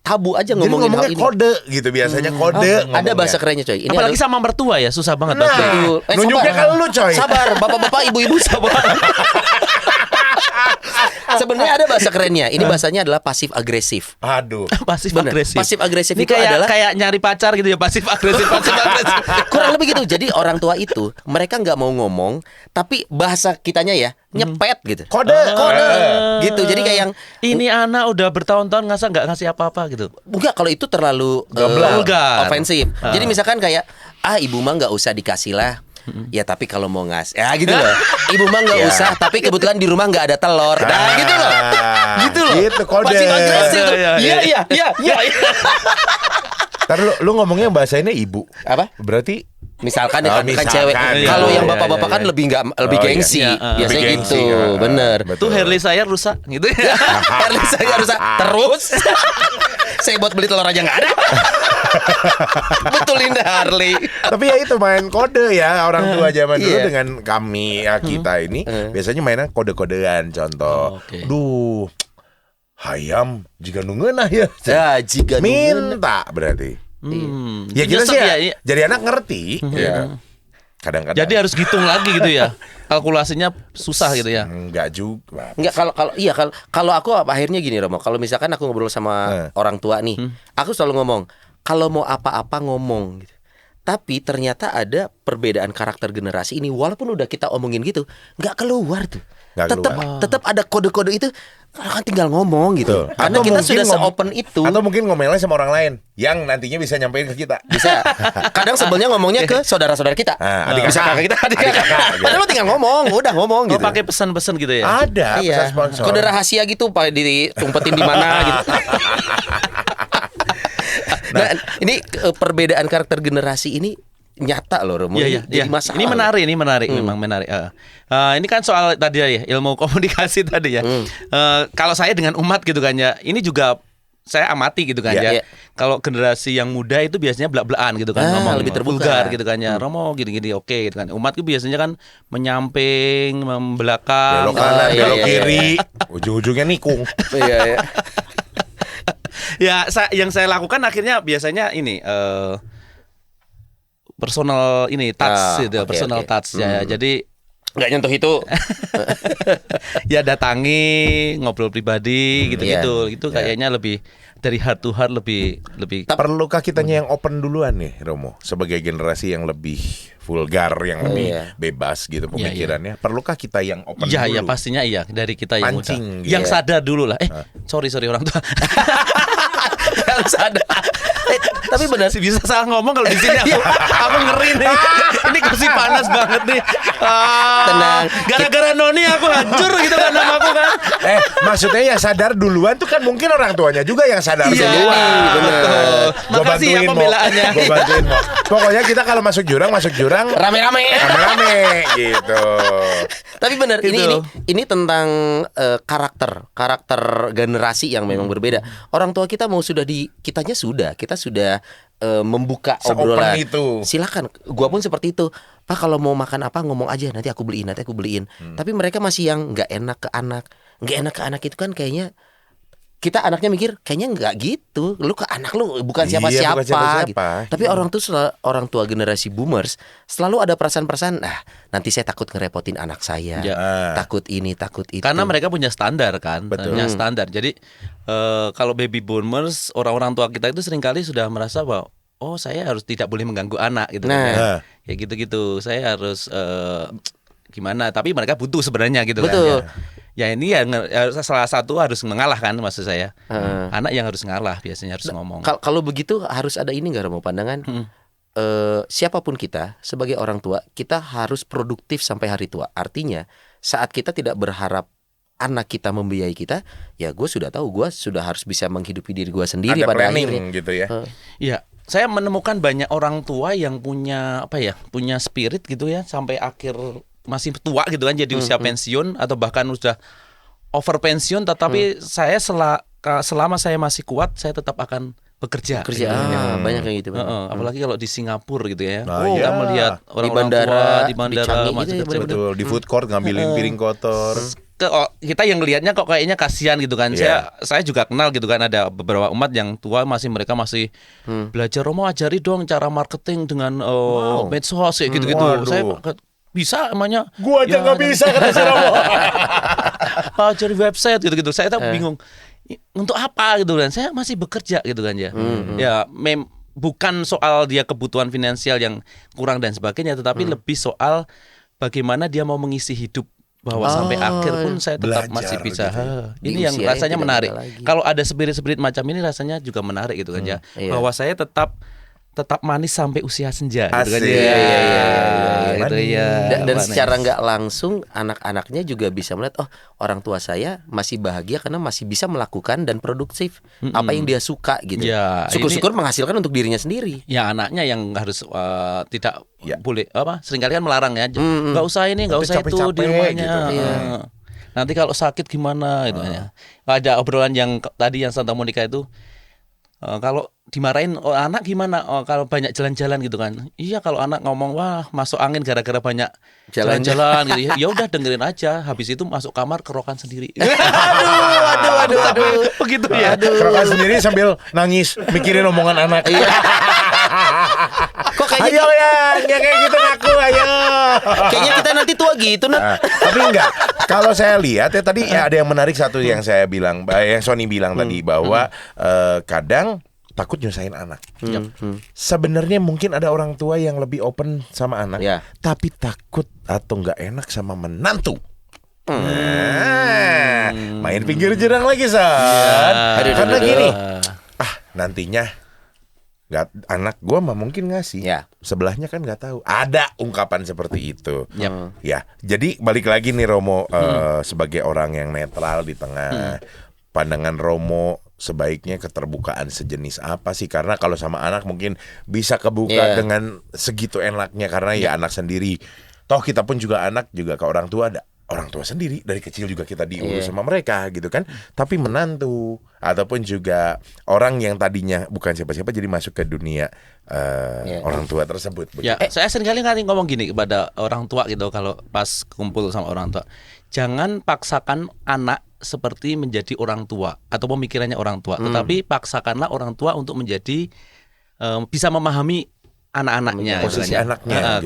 tabu aja Jadi ngomongin hal ngomongnya ini. kode gitu biasanya kode. Ada ngomongnya. bahasa kerennya coy. Ini Apalagi ada- sama mertua ya, susah banget. Nah, Betul. nunjuknya sabar. ke lu coy. Sabar, bapak-bapak, ibu-ibu sabar. Sebenarnya ada bahasa kerennya. Ini bahasanya adalah pasif agresif. Aduh. pasif Bener. agresif. Pasif agresif Ini itu kayak adalah kayak nyari pacar gitu ya, pasif agresif. kurang lebih gitu. Jadi orang tua itu mereka nggak mau ngomong, tapi bahasa kitanya ya nyepet gitu. Kode. Gitu. Jadi kayak yang Ini anak udah bertahun-tahun nggak ngasih apa-apa gitu. enggak, kalau itu terlalu Vulgar. ofensif. Jadi misalkan kayak ibu mah nggak usah dikasih lah. Ya tapi kalau mau ngasih, ya gitu loh. Ibu mah nggak Ya. usah, tapi kebetulan di rumah nggak ada telur. Nah, gitu loh. Gitu loh. Gitu kode. Pasif agresif tuh. Iya, Iya. Ntar lu ngomongnya bahasanya ibu. Apa? Berarti Misalkan ya Oh, kan misalkan, cewek. iya. Kalau yang Iya, bapak-bapak iya, kan iya. lebih nggak lebih Oh, iya. gengsi. Iya, Biasanya lebih gitu. gengsi, Bener. betul. Tuh Harley saya rusak gitu ya. Harley saya rusak terus. Saya buat beli telur aja nggak ada. Betulin dah Harley. tapi ya itu main kode ya orang tua zaman dulu Iya. dengan kami ya kita ini biasanya mainnya kode-kodean contoh. Oh, oke. Duh. Hayam jika nungeunah ya. Ya jika Minta berarti. Ya kita Nyesek sih ya, ya. jadi anak ngerti ya kan? Kadang-kadang Jadi harus hitung lagi gitu ya. Kalkulasinya susah gitu ya. enggak juga. Enggak, kalau aku akhirnya gini Romo, kalau misalkan aku ngobrol sama orang tua nih, aku selalu ngomong kalau mau apa-apa ngomong gitu. Tapi ternyata ada perbedaan karakter generasi ini, walaupun udah kita omongin gitu, nggak keluar tuh. Nggak Tetap ada kode-kode itu, kan tinggal ngomong gitu. Tuh. Karena Atau kita mungkin sudah se-open itu. Atau mungkin ngomelnya sama orang lain yang nantinya bisa nyampein ke kita. Bisa. Kadang sebelnya ngomongnya ke saudara-saudara kita. Ah, adik Bisa kakak. kakak kita, adik Adik kakak. kakak, gitu. Padahal lu tinggal ngomong, udah ngomong Oh, gitu. pakai pesan-pesan gitu ya. Ada Iya. pesan sponsor. Kode rahasia gitu, Pak, ditumpetin di mana gitu. Nah, ini perbedaan karakter generasi ini nyata loh, Romo. Iya. Jadi masalah. Ini menarik, memang menarik. Ini kan soal tadi ya ilmu komunikasi tadi ya. Kalau saya dengan umat gitu kan ya, ini juga saya amati gitu kan Iya, ya. iya. Kalau generasi yang muda itu biasanya belak-belakan gitu kan, ngomong lebih terbuka. vulgar gitu kan ya. Romo gini-gini oke gitu kan. Umat itu biasanya kan menyamping, membelakang. Belok kanan, iya, belok iya, kiri, ujung-ujungnya nikung. Iya, iya. Ya, yang saya lakukan akhirnya biasanya ini personal ini touch gitu, oke, personal oke. touch ya. Jadi Nggak nyentuh itu. ya datangi, ngobrol pribadi gitu-gitu. Iya. Itu kayaknya lebih dari heart to heart lebih. Perlukah kitanya yang open duluan nih, Romo, sebagai generasi yang lebih vulgar, yang lebih bebas gitu pemikirannya? Perlukah kita yang open dulu? Iya, pastinya iya, dari kita yang muda. Gitu. Yang sadar dulu lah. Sorry orang tua. Yang sadar. Tapi benar sih bisa salah ngomong kalau di sini aku ngeri nih. Ini kursi panas banget nih. Tenang. Gara-gara Noni aku hancur gitu kan nama aku kan. Maksudnya yang sadar duluan tuh kan mungkin orang tuanya juga yang sadar duluan. Betul. Makasih ya pembelaannya. Gue bantuin Mo. Pokoknya kita kalau masuk jurang rame-rame gitu. Tapi benar, Gitu. ini tentang karakter generasi yang memang berbeda. Orang tua kita kita sudah membuka obrolan itu. Silakan, gua pun seperti itu. Pak, kalau mau makan apa ngomong aja, nanti aku beliin. Tapi mereka masih yang nggak enak ke anak itu kan kayaknya. Kita anaknya mikir kayaknya nggak gitu, lu ke anak lu bukan siapa-siapa gitu. Tapi orang tua generasi boomers selalu ada perasaan-perasaan, nanti saya takut ngerepotin anak saya, takut ini takut itu. Karena mereka punya standar kan, Betul. standar. Jadi kalau baby boomers, orang-orang tua kita itu seringkali sudah merasa bahwa saya harus tidak boleh mengganggu anak gitu kan. Ya gitu-gitu. Saya harus gimana? Tapi mereka butuh sebenarnya gitu. Betul. Kan. Ya ini salah satu harus mengalah kan maksud saya. Anak yang harus ngalah biasanya harus ngomong. Kalau begitu harus ada ini nggak, Romo, pandangan siapapun kita sebagai orang tua, kita harus produktif sampai hari tua. Artinya saat kita tidak berharap anak kita membiayai kita, ya gue sudah tahu gue sudah harus bisa menghidupi diri gue sendiri ada pada planning akhirnya gitu ya. Iya, saya menemukan banyak orang tua yang punya punya spirit gitu ya sampai akhir masih tua gitu kan, jadi usia pensiun atau bahkan udah over pensiun, tetapi saya selama saya masih kuat, saya tetap akan bekerja. Banyak yang gitu. Apalagi kalau di Singapura gitu ya. Kita melihat orang-orang bandara, tua di bandara di Changi masih gitu ya, kerja. Betul, di food court ngambilin piring kotor. Kita yang ngelihatnya kok kayaknya kasihan gitu kan. Saya juga kenal gitu kan, ada beberapa umat yang tua mereka masih belajar. Romo ajari dong cara marketing dengan medsos kayak gitu-gitu. Saya bisa emangnya. Gua aja nggak bisa kata si Romo. Cari website gitu-gitu. Saya tuh bingung untuk apa gitu kan. Saya masih bekerja gitu kan ya. Ya bukan soal dia kebutuhan finansial yang kurang dan sebagainya, tetapi lebih soal bagaimana dia mau mengisi hidup, bahwa sampai akhir pun saya tetap masih bisa. Ini yang rasanya menarik. Kalau ada spirit-spirit macam ini rasanya juga menarik gitu kan ya. Bahwa saya tetap manis sampai usia senja gitu kan ya. Dan secara nggak langsung anak-anaknya juga bisa melihat, orang tua saya masih bahagia karena masih bisa melakukan dan produktif apa yang dia suka gitu. Syukur-syukur menghasilkan untuk dirinya sendiri. Ya anaknya yang harus tidak boleh seringkali kan melarang ya. Nggak usah ini, nggak usah itu di rumahnya. Gitu. Nanti kalau sakit gimana gitu ya. Ada obrolan yang tadi yang Santa Monica itu, kalau dimarahin anak gimana? Kalau banyak jalan-jalan gitu kan. Iya, kalau anak ngomong wah masuk angin gara-gara banyak jalan-jalan gitu. Ya udah dengerin aja. Habis itu masuk kamar kerokan sendiri. Aduh. Begitu ya. Kerokan sendiri sambil nangis mikirin omongan anak. Kok kayaknya ayo ya kayak gitu ngaku ayo. Kayaknya kita nanti tua gitu Tapi enggak. Kalau saya lihat ya tadi ada yang menarik satu yang saya bilang, yang Sony bilang tadi bahwa kadang takut nyusahin anak. Sebenarnya mungkin ada orang tua yang lebih open sama anak, tapi takut atau nggak enak sama menantu. Main pinggir jurang lagi, San. Karena gini, nantinya anak gue mah mungkin ngasih, sebelahnya kan nggak tahu. Ada ungkapan seperti itu. Ya, jadi balik lagi nih Romo, sebagai orang yang netral di tengah. Pandangan Romo sebaiknya keterbukaan sejenis apa sih? Karena kalau sama anak mungkin bisa kebuka dengan segitu enaknya karena ya anak sendiri. Toh kita pun juga anak juga ke orang tua ada. Orang tua sendiri dari kecil juga kita diurus sama mereka gitu kan. Tapi menantu ataupun juga orang yang tadinya bukan siapa-siapa jadi masuk ke dunia orang tua tersebut. Ya, saya seringkali ngomong gini kepada orang tua gitu kalau pas kumpul sama orang tua. Jangan paksakan anak seperti menjadi orang tua atau pemikirannya orang tua, tetapi paksakanlah orang tua untuk menjadi bisa memahami anak-anaknya, posisi gitu kan, anaknya, gitu.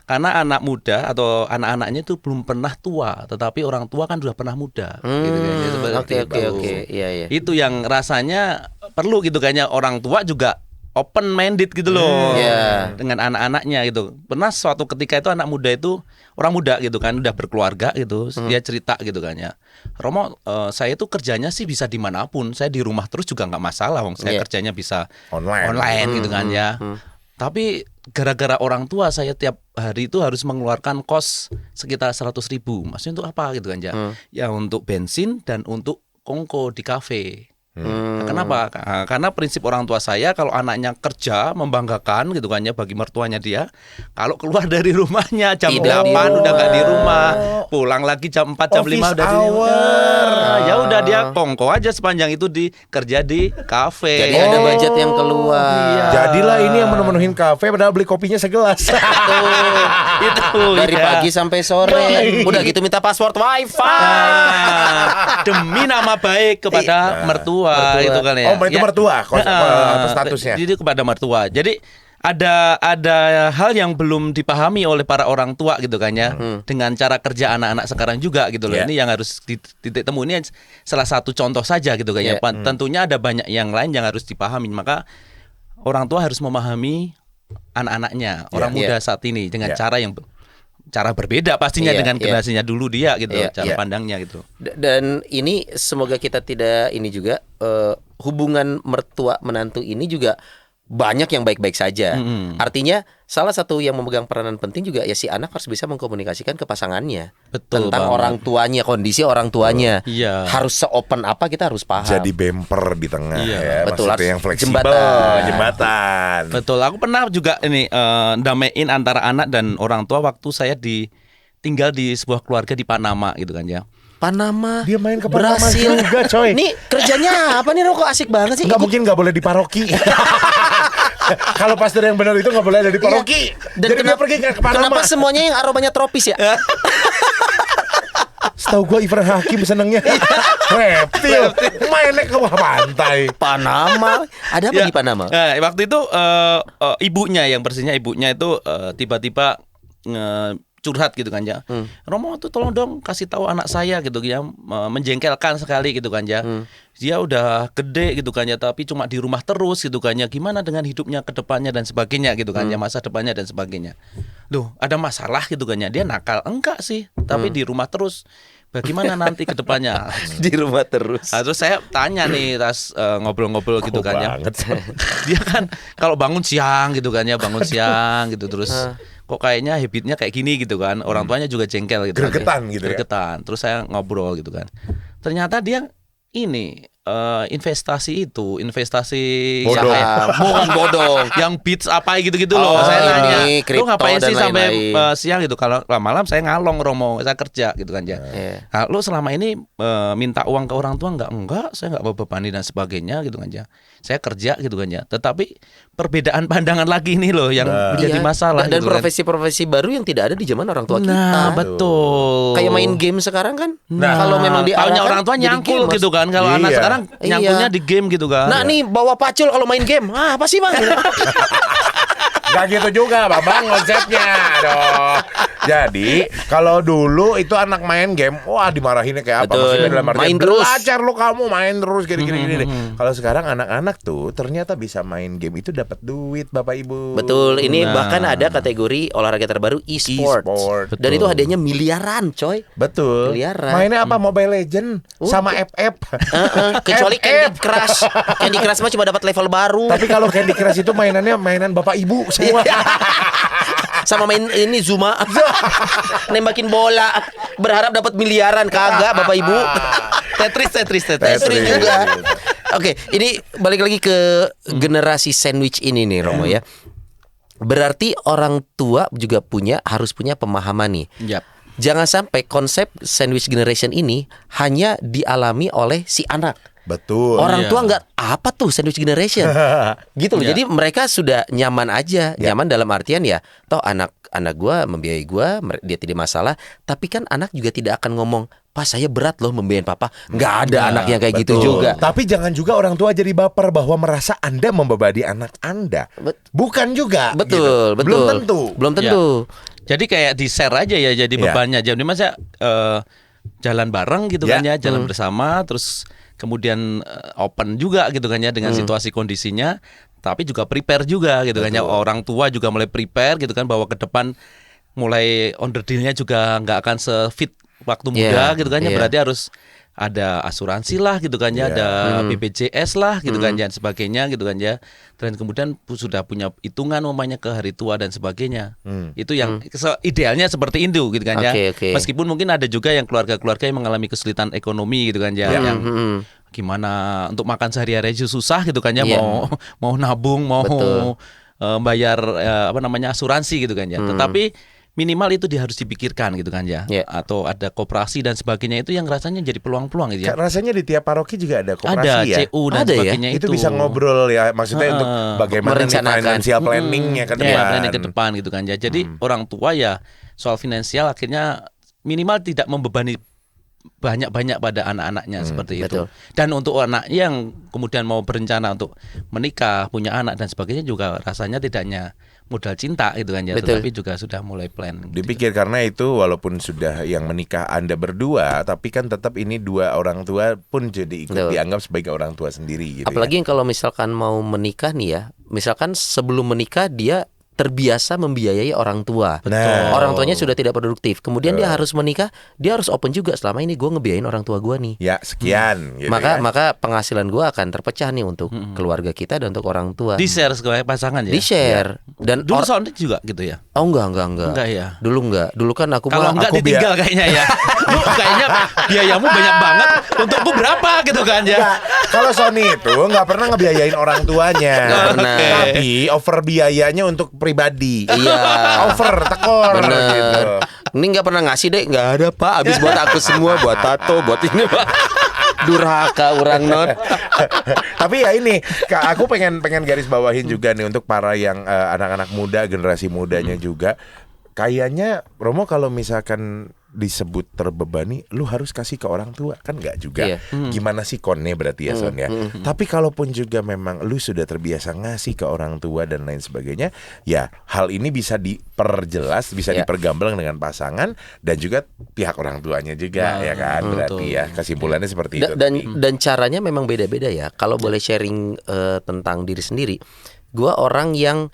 Karena anak muda atau anak-anaknya itu belum pernah tua, tetapi orang tua kan sudah pernah muda, gitu kan. Oke. Iya. Itu yang rasanya perlu gitu kayaknya orang tua juga open minded gitu loh dengan anak-anaknya gitu. Pernah suatu ketika itu anak muda itu orang muda gitu kan, udah berkeluarga gitu, dia cerita gitu kan ya, Romo, saya tuh kerjanya sih bisa dimanapun, saya di rumah terus juga nggak masalah, saya kerjanya bisa online gitu kan ya. Tapi gara-gara orang tua saya tiap hari itu harus mengeluarkan kos sekitar 100.000. Maksudnya untuk apa gitu kan ya? Ya untuk bensin dan untuk kongko di kafe. Nah, kenapa? Karena prinsip orang tua saya kalau anaknya kerja membanggakan gitu kan ya bagi mertuanya dia, kalau keluar dari rumahnya jam 8 udah nggak di rumah, pulang lagi jam 4 jam 5 udah di rumah. Ya udah dia kongko aja sepanjang itu kerja di kafe. Jadi ada budget yang keluar. Jadilah ini yang memenuhin kafe padahal beli kopinya segelas. Itu dari pagi sampai sore. Udah gitu minta password wifi. Demi nama baik kepada mertua itu kan ya. Itu mertua statusnya. Jadi kepada mertua. Jadi ada hal yang belum dipahami oleh para orang tua gitu kan ya, dengan cara kerja anak-anak sekarang juga gitu loh. Ini yang harus titik temu, ini salah satu contoh saja gitu kan ya. Tentunya ada banyak yang lain yang harus dipahami. Maka orang tua harus memahami anak-anaknya, orang muda saat ini dengan cara berbeda pastinya dengan generasinya dulu dia gitu, cara pandangnya gitu. Dan ini semoga kita tidak ini juga hubungan mertua menantu ini juga banyak yang baik-baik saja. Artinya salah satu yang memegang peranan penting juga ya si anak harus bisa mengkomunikasikan ke pasangannya. Betul tentang banget. orang tuanya, kondisi orang tuanya. Iya. Harus se-open apa kita harus paham. Jadi bemper di tengah ya. Betul, Maksudnya yang fleksibel, jembatan. Betul, aku pernah juga ini damein antara anak dan orang tua waktu saya tinggal di sebuah keluarga di Panama gitu kan ya. Panama. Dia main ke Panama Brasil juga, coy. Nih kerjanya apa nih, kok asik banget sih? Nggak mungkin nggak boleh di paroki. Kalau pastor yang benar itu nggak boleh ada di paroki. Dan jadi dia pergi ke Panama. Kenapa semuanya yang aromanya tropis ya? Setahu gue Ivan Hakim senengnya reptil. Mainnya ke pantai Panama. Ada apa di Panama? Nah, waktu itu ibunya itu tiba-tiba curhat gitu kan ya. Romo tuh tolong dong kasih tahu anak saya gitu ya, menjengkelkan sekali gitu kan ya. Dia udah gede gitu kan ya, tapi cuma di rumah terus gitu kan ya. Gimana dengan hidupnya ke depannya dan sebagainya gitu kan ya, masa depannya dan sebagainya. Loh, ada masalah gitu kan ya. Dia nakal enggak sih, tapi di rumah terus. Bagaimana nanti ke depannya? Di rumah terus. Nah, terus saya tanya nih, ngobrol-ngobrol gitu kan ya. Dia kan kalau bangun siang gitu kan ya, gitu terus. Kok kayaknya habitnya kayak gini gitu kan. Orang tuanya juga jengkel gitu. Gregetan gitu ya. Gregetan. Terus saya ngobrol gitu kan. Ternyata dia ini investasi Bodoh. Bukan bodoh. Yang beats apa gitu-gitu loh. Saya tanya, lu ngapain sih sampai siang gitu? Kalau malam saya ngalong, Romo, saya kerja gitu kan ya. Nah, lu selama ini minta uang ke orang tua enggak, saya enggak bebani dan sebagainya gitu kan ya. Saya kerja gitu kan ya. Tetapi perbedaan pandangan lagi nih loh yang menjadi masalah dan gitu profesi-profesi baru yang tidak ada di zaman orang tua kita. Nah, betul. Kayak main game sekarang kan. Nah, kalau memang taunya orang tua nyangkul gitu kan. Kalau anak sekarang nyangkulnya di game gitu kan. Nah, nih bawa pacul kalau main game. Ah, apa sih, Bang? Gak gitu juga Bang konsepnya. Aduh. Jadi kalau dulu itu anak main game, wah dimarahinnya kayak apa? Maksudnya dalam artian main terus. belajar lu, kamu main terus gini. Kalau sekarang anak-anak tuh ternyata bisa main game itu dapat duit Bapak Ibu. Betul. Ini bahkan ada kategori olahraga terbaru e-sport. Dan itu hadiahnya miliaran, coy. Betul. Miliaran. Mainnya apa? Mobile Legend sama FF. Kecuali Candy Crush. Candy Crush mah cuma dapat level baru. Tapi kalau Candy Crush itu mainannya mainan Bapak Ibu semua. Sama main ini Zuma. Nembakin bola, berharap dapat miliaran, kagak Bapak Ibu. Tetris juga. Oke, ini balik lagi ke generasi sandwich ini nih, Romo ya. Berarti orang tua juga harus punya pemahaman nih. Yap. Jangan sampai konsep sandwich generation ini hanya dialami oleh si anak. Betul. Orang tua nggak apa tuh sandwich generation, gitu loh. Jadi mereka sudah nyaman aja, nyaman dalam artian ya, toh anak gue membiayai gue, dia tidak masalah. Tapi kan anak juga tidak akan ngomong, Pak saya berat loh membiayain papa. Nggak ada anaknya kayak gitu juga. Tapi jangan juga orang tua jadi baper bahwa merasa Anda membebani anak Anda. Bukan juga. Betul, gitu. betul. Belum tentu. Jadi kayak di share aja ya jadi bebannya. Jadi masa jalan bareng gitu kan ya, jalan bersama, terus kemudian open juga gitu kan ya dengan situasi kondisinya, tapi juga prepare juga gitu kan ya. Orang tua juga mulai prepare gitu kan bahwa ke depan mulai onderdilnya juga nggak akan se-fit waktu muda gitu kan ya. Berarti harus ada asuransi lah gitu kan ya, ada BPJS lah gitu kan ya, dan sebagainya gitu kan ya. Dan kemudian sudah punya hitungan umpamanya ke hari tua dan sebagainya. Itu yang idealnya seperti itu gitu kan ya. Meskipun mungkin ada juga yang keluarga-keluarga yang mengalami kesulitan ekonomi gitu kan ya, yang gimana untuk makan sehari-hari aja susah gitu kan ya, mau nabung, mau bayar asuransi gitu kan ya. Tetapi minimal itu harus dipikirkan gitu kan ya, atau ada koperasi dan sebagainya, itu yang rasanya jadi peluang-peluang gitu ya. Rasanya di tiap paroki juga ada koperasi ada CU dan sebagainya itu bisa ngobrol ya, maksudnya untuk bagaimana financial planningnya ke depan. Planning ke depan gitu kan ya. Jadi orang tua ya soal finansial akhirnya minimal tidak membebani banyak-banyak pada anak-anaknya seperti itu. Dan untuk anak yang kemudian mau berencana untuk menikah, punya anak dan sebagainya juga rasanya tidak hanya modal cinta gitu kan ya, tetapi juga sudah mulai plan. Dipikir karena itu walaupun sudah yang menikah Anda berdua, tapi kan tetap ini dua orang tua pun jadi ikut dianggap sebagai orang tua sendiri gitu. Apalagi kalau misalkan mau menikah nih ya, misalkan sebelum menikah dia terbiasa membiayai orang tua. Orang tuanya sudah tidak produktif. Kemudian dia harus menikah, dia harus open juga, selama ini gue ngebiayain orang tua gue nih. Ya sekian. Gitu maka penghasilan gue akan terpecah nih untuk keluarga kita dan untuk orang tua. Di share sebagai pasangan ya. Di share. Dan dulu soundnya juga gitu ya. Oh enggak. Enggak ya. Dulu enggak. Dulu kan kalau enggak ditinggal kayaknya ya. Lu kayaknya biayamu banyak banget, untukku berapa gitu kan ya. Kalau Sony itu nggak pernah ngebiayain orang tuanya. Tapi over biayanya untuk pribadi. Over tekor gitu. Ini nggak pernah ngasih deh, nggak ada Pak. Habis buat aku semua, buat tato, buat ini Pak. Durhaka orang not. Tapi ya ini, aku pengen garis bawahin juga nih untuk para yang anak-anak muda, generasi mudanya juga. Kayaknya Romo kalau misalkan disebut terbebani, lu harus kasih ke orang tua, kan nggak juga. Gimana sih konnya berarti ya Son ya. Tapi kalaupun juga memang lu sudah terbiasa ngasih ke orang tua dan lain sebagainya, ya hal ini bisa diperjelas, bisa dipergamblang dengan pasangan dan juga pihak orang tuanya juga, ya kan. Berarti ya kesimpulannya seperti itu. Dan caranya memang beda-beda ya. Kalau boleh sharing tentang diri sendiri, gua orang yang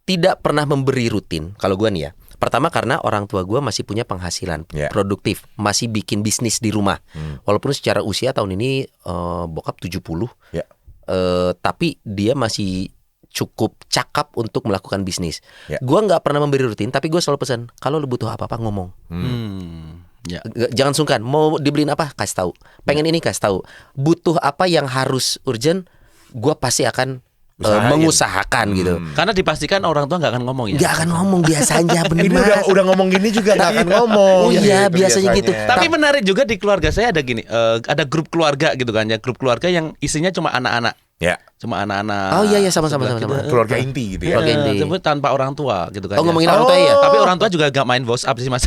tidak pernah memberi rutin. Kalau gua nih ya, pertama karena orang tua gue masih punya penghasilan produktif, masih bikin bisnis di rumah. Walaupun secara usia tahun ini bokap 70, tapi dia masih cukup cakap untuk melakukan bisnis. Gue nggak pernah memberi rutin, tapi gue selalu pesan, kalau lu butuh apa-apa ngomong. Jangan sungkan, mau dibeliin apa kasih tahu, pengen ini kasih tahu, butuh apa yang harus urgent, gue pasti akan mengusahakan gitu. Karena dipastikan orang tua nggak akan ngomong ya. Nggak akan ngomong biasanya, benar. Ini udah ngomong gini juga nggak akan ngomong. Oh iya, biasanya gitu. Tapi menarik juga di keluarga saya ada gini, ada grup keluarga gitu kan ya, grup keluarga yang isinya cuma anak-anak. Cuma anak-anak. Oh iya sama-sama. Keluarga inti gitu ya. Keluarga inti. Sebut tanpa orang tua gitu kan. Oh ngomongin orang tua ya. Tapi orang tua juga gak main WhatsApp sih Mas.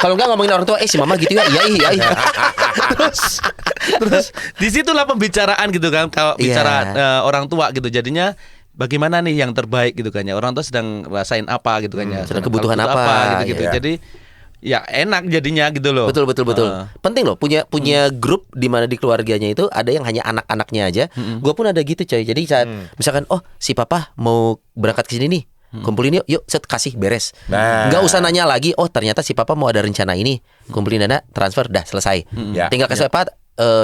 Kalau enggak ngomongin orang tua, si mama gitu ya, iya. Terus disitulah pembicaraan gitu kan, kalau bicara orang tua gitu, jadinya bagaimana nih yang terbaik gitu kan ya, orang tua sedang rasain apa gitu kan ya, sedang kebutuhan apa gitu. Jadi ya enak jadinya gitu loh. Betul. Penting loh punya grup di mana di keluarganya itu ada yang hanya anak-anaknya aja. Gue pun ada gitu coy. Jadi saat misalkan si papa mau berangkat ke sini nih, kumpulin yuk set kasih beres. Nggak usah nanya lagi, ternyata si papa mau ada rencana ini, kumpulin dana, transfer, dah selesai. Tinggal kasih Pak,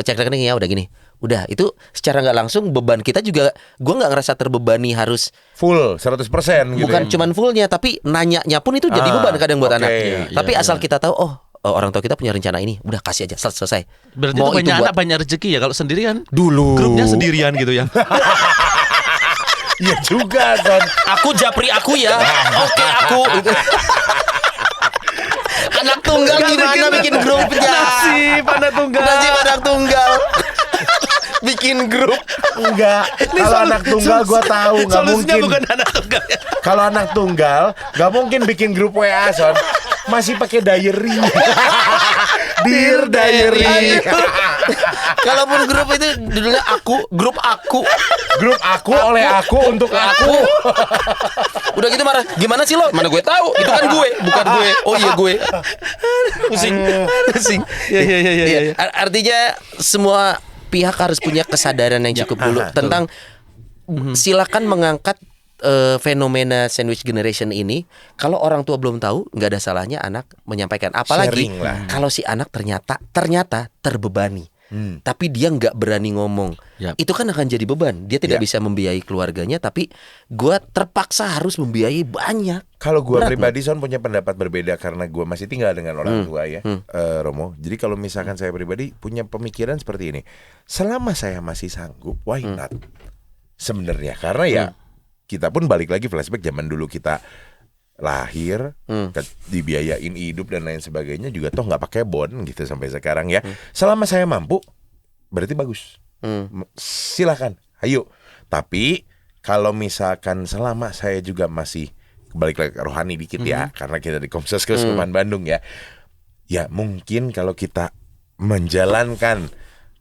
cek rekeningnya udah gini. Udah, itu secara nggak langsung beban kita juga, gue nggak ngerasa terbebani harus full 100% gitu. Bukan cuman fullnya, tapi nanyanya pun itu jadi beban kadang buat anak. Tapi asal kita tahu, orang tua kita punya rencana ini, udah kasih aja, selesai. Berarti mau itu banyak anak banyak rezeki ya. Kalau sendiri kan dulu grupnya sendirian gitu ya. Iya juga Son. Aku japri aku ya. Oke aku gitu. Anak tunggal gimana bikin grupnya? Nasib anak tunggal. bikin grup. Enggak. Kalau anak tunggal gue tahu nggak Solusinya mungkin. bukan anak tunggal. Kalau anak tunggal nggak mungkin bikin grup WA, Son. Masih pakai diary. Dear diary. Kalaupun grup itu judulnya grup aku. Grup aku oleh aku untuk aku. Udah gitu marah. Gimana sih lo? Mana gue tahu? Itu kan gue, bukan gue. Oh iya gue. Pusing. Iya. Artinya semua pihak harus punya kesadaran yang cukup dulu tentang silakan mengangkat fenomena sandwich generation ini. Kalau orang tua belum tahu, nggak ada salahnya anak menyampaikan. Apalagi kalau si anak ternyata terbebani. Tapi dia nggak berani ngomong. Itu kan akan jadi beban. Dia tidak bisa membiayai keluarganya, tapi gue terpaksa harus membiayai banyak. Kalau gue pribadi, Son, punya pendapat berbeda karena gue masih tinggal dengan orang tua ya, Romo. Jadi kalau misalkan saya pribadi punya pemikiran seperti ini, selama saya masih sanggup, why not? Sebenarnya karena ya kita pun balik lagi flashback zaman dulu kita lahir, dibiayain hidup dan lain sebagainya juga toh nggak pakai bon gitu sampai sekarang ya. Selama saya mampu, berarti bagus. Silakan, ayo. Tapi kalau misalkan selama saya juga masih balik lagi rohani dikit ya, karena kita di Komsas Keuskupan Bandung ya. Ya mungkin kalau kita menjalankan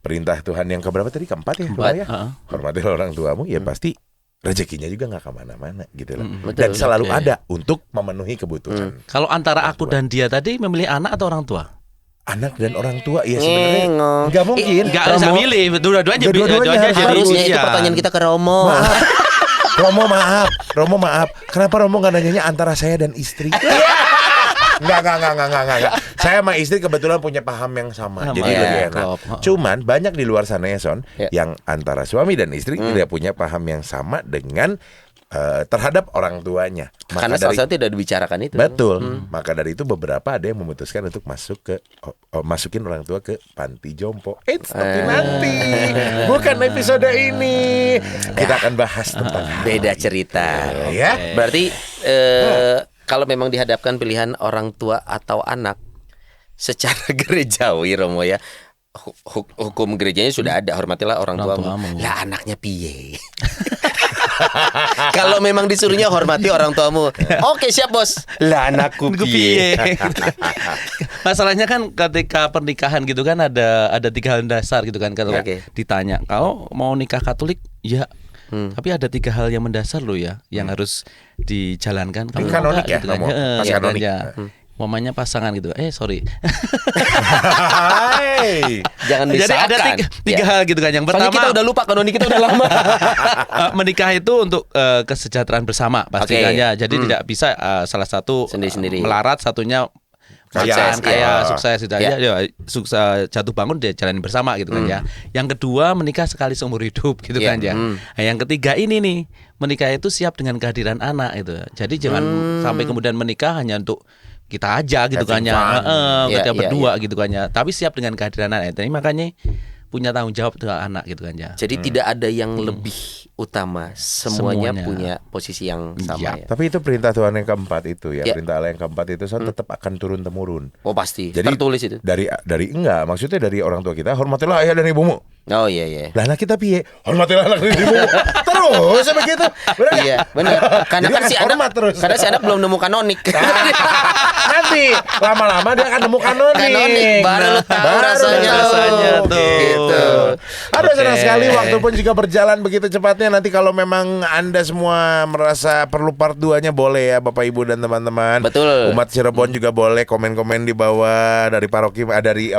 perintah Tuhan yang keberapa tadi? Keempat ya, hormatilah orang tuamu, ya pasti rezekinya juga nggak kemana-mana gitu loh. Dan selalu ada untuk memenuhi kebutuhan. Kalau antara aku dan dia tadi memilih anak atau orang tua? Anak dan orang tua ya sebenarnya nggak mungkin. Nggak bisa milih, dua-duanya Harusnya itu pertanyaan kita ke Romo. Romo maaf. Kenapa Romo nggak nanyanya antara saya dan istri? Enggak. Saya sama istri kebetulan punya paham yang sama. Jadi lebih enak. Cuman banyak di luar sana ya, Son, yang antara suami dan istri tidak punya paham yang sama dengan terhadap orang tuanya. Karena salah satu tidak dibicarakan itu. Betul. Maka dari itu beberapa ada yang memutuskan untuk masukin orang tua ke panti jompo. Tapi nanti bukan episode ini. Kita akan bahas tentang beda cerita. Ya. Berarti kalau memang dihadapkan pilihan orang tua atau anak secara gerejawi, Romo ya, hukum gerejanya sudah ada, hormatilah orang tuamu. Lah anaknya piye? Kalau memang disuruhnya hormati orang tuamu. Oke, siap bos. Lah anakku piye? Masalahnya kan ketika pernikahan gitu kan ada 3 hal dasar gitu kan. Kalau ditanya, kau mau nikah Katolik? Ya. Tapi ada 3 hal yang mendasar loh ya, yang harus dijalankan. Ini kanonik ya, gitu kan. pas kanonik. Mamanya pasangan gitu. Sorry. Jangan disahkan. Jadi ada 3 hal gitu kan. Yang pertama, kita udah lupa kanonik kita udah lama. Menikah itu untuk kesejahteraan bersama pastinya. Jadi tidak bisa salah satu sendiri-sendiri melarat, satunya sukses gitu aja, sukses jatuh bangun dia jalani bersama gitu kan ya. Yang kedua, menikah sekali seumur hidup gitu kan ya. Nah, yang ketiga ini nih, menikah itu siap dengan kehadiran anak itu. Jadi jangan sampai kemudian menikah hanya untuk kita aja gitu kan ya, kita berdua gitu kan ya. Tapi siap dengan kehadiran anak. Jadi makanya punya tanggung jawab dengan anak gitu kan ya. Jadi tidak ada yang lebih utama, semuanya punya posisi yang sama ya. Tapi itu perintah Tuhan yang keempat itu ya, perintah Allah yang keempat itu tetap akan turun temurun. Oh pasti. Jadi tertulis itu. Dari enggak, maksudnya dari orang tua kita, hormatilah ayah dan ibumu. Oh iya. Lah anak kita piye? Hormatilah anak dan ibumu. Terus begitu. Iya, benar. Karena kan si anak belum nemu kanonik. Nanti lama-lama dia akan nemu kanonik. Baru lu tahu rasanya tuh. Gitu. Aduh, senang sekali waktu pun juga berjalan begitu cepatnya. Nanti kalau memang Anda semua merasa perlu part 2-nya boleh ya Bapak Ibu dan teman-teman. Betul. Umat Cirebon juga boleh komen-komen di bawah dari paroki, dari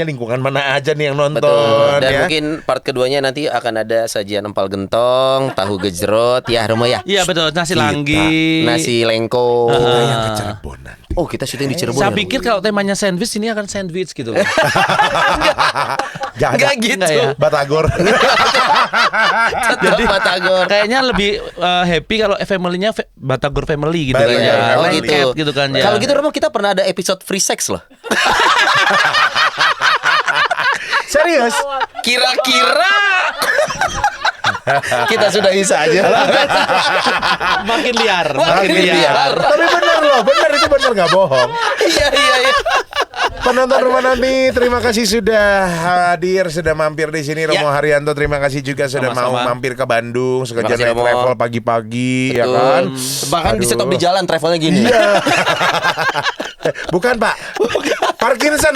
lingkungan mana aja nih yang nonton. Betul. Dan ya. mungkin part keduanya nanti akan ada sajian empal gentong, tahu gejrot ya Romo ya. Iya betul, nasi langgi, nasi lengko. Kita yang ke Cirebon nanti. Oh, kita syuting di Cirebon. Saya pikir kalau temanya sandwich ini akan sandwich gitu. Enggak gitu ya. Batagor. Jadi Batagor. Kayaknya lebih happy kalau family-nya Batagor family gitu kan ya. Oh gitu kan ya. Kalau gitu Romo, kita pernah ada episode free sex loh. Serius? Kira-kira kita sudah bisa aja. Makin liar. Makin liar. Tapi benar loh, benar itu benar nggak bohong. Iya. Penonton Rumah Noni, terima kasih sudah hadir, sudah mampir di sini. Romo Haryanto, terima kasih juga sudah mau mampir ke Bandung sekejap naik travel pagi-pagi, ya kan? Bahkan di stop di jalan travelnya gini. Iya. Bukan Pak, Parkinson.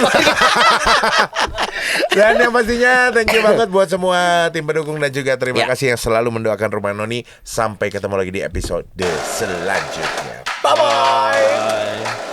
Dan yang pastinya thank you banget buat semua tim pendukung dan juga terima kasih yang selalu mendoakan Rumah Noni. Sampai ketemu lagi di episode selanjutnya. Bye-bye.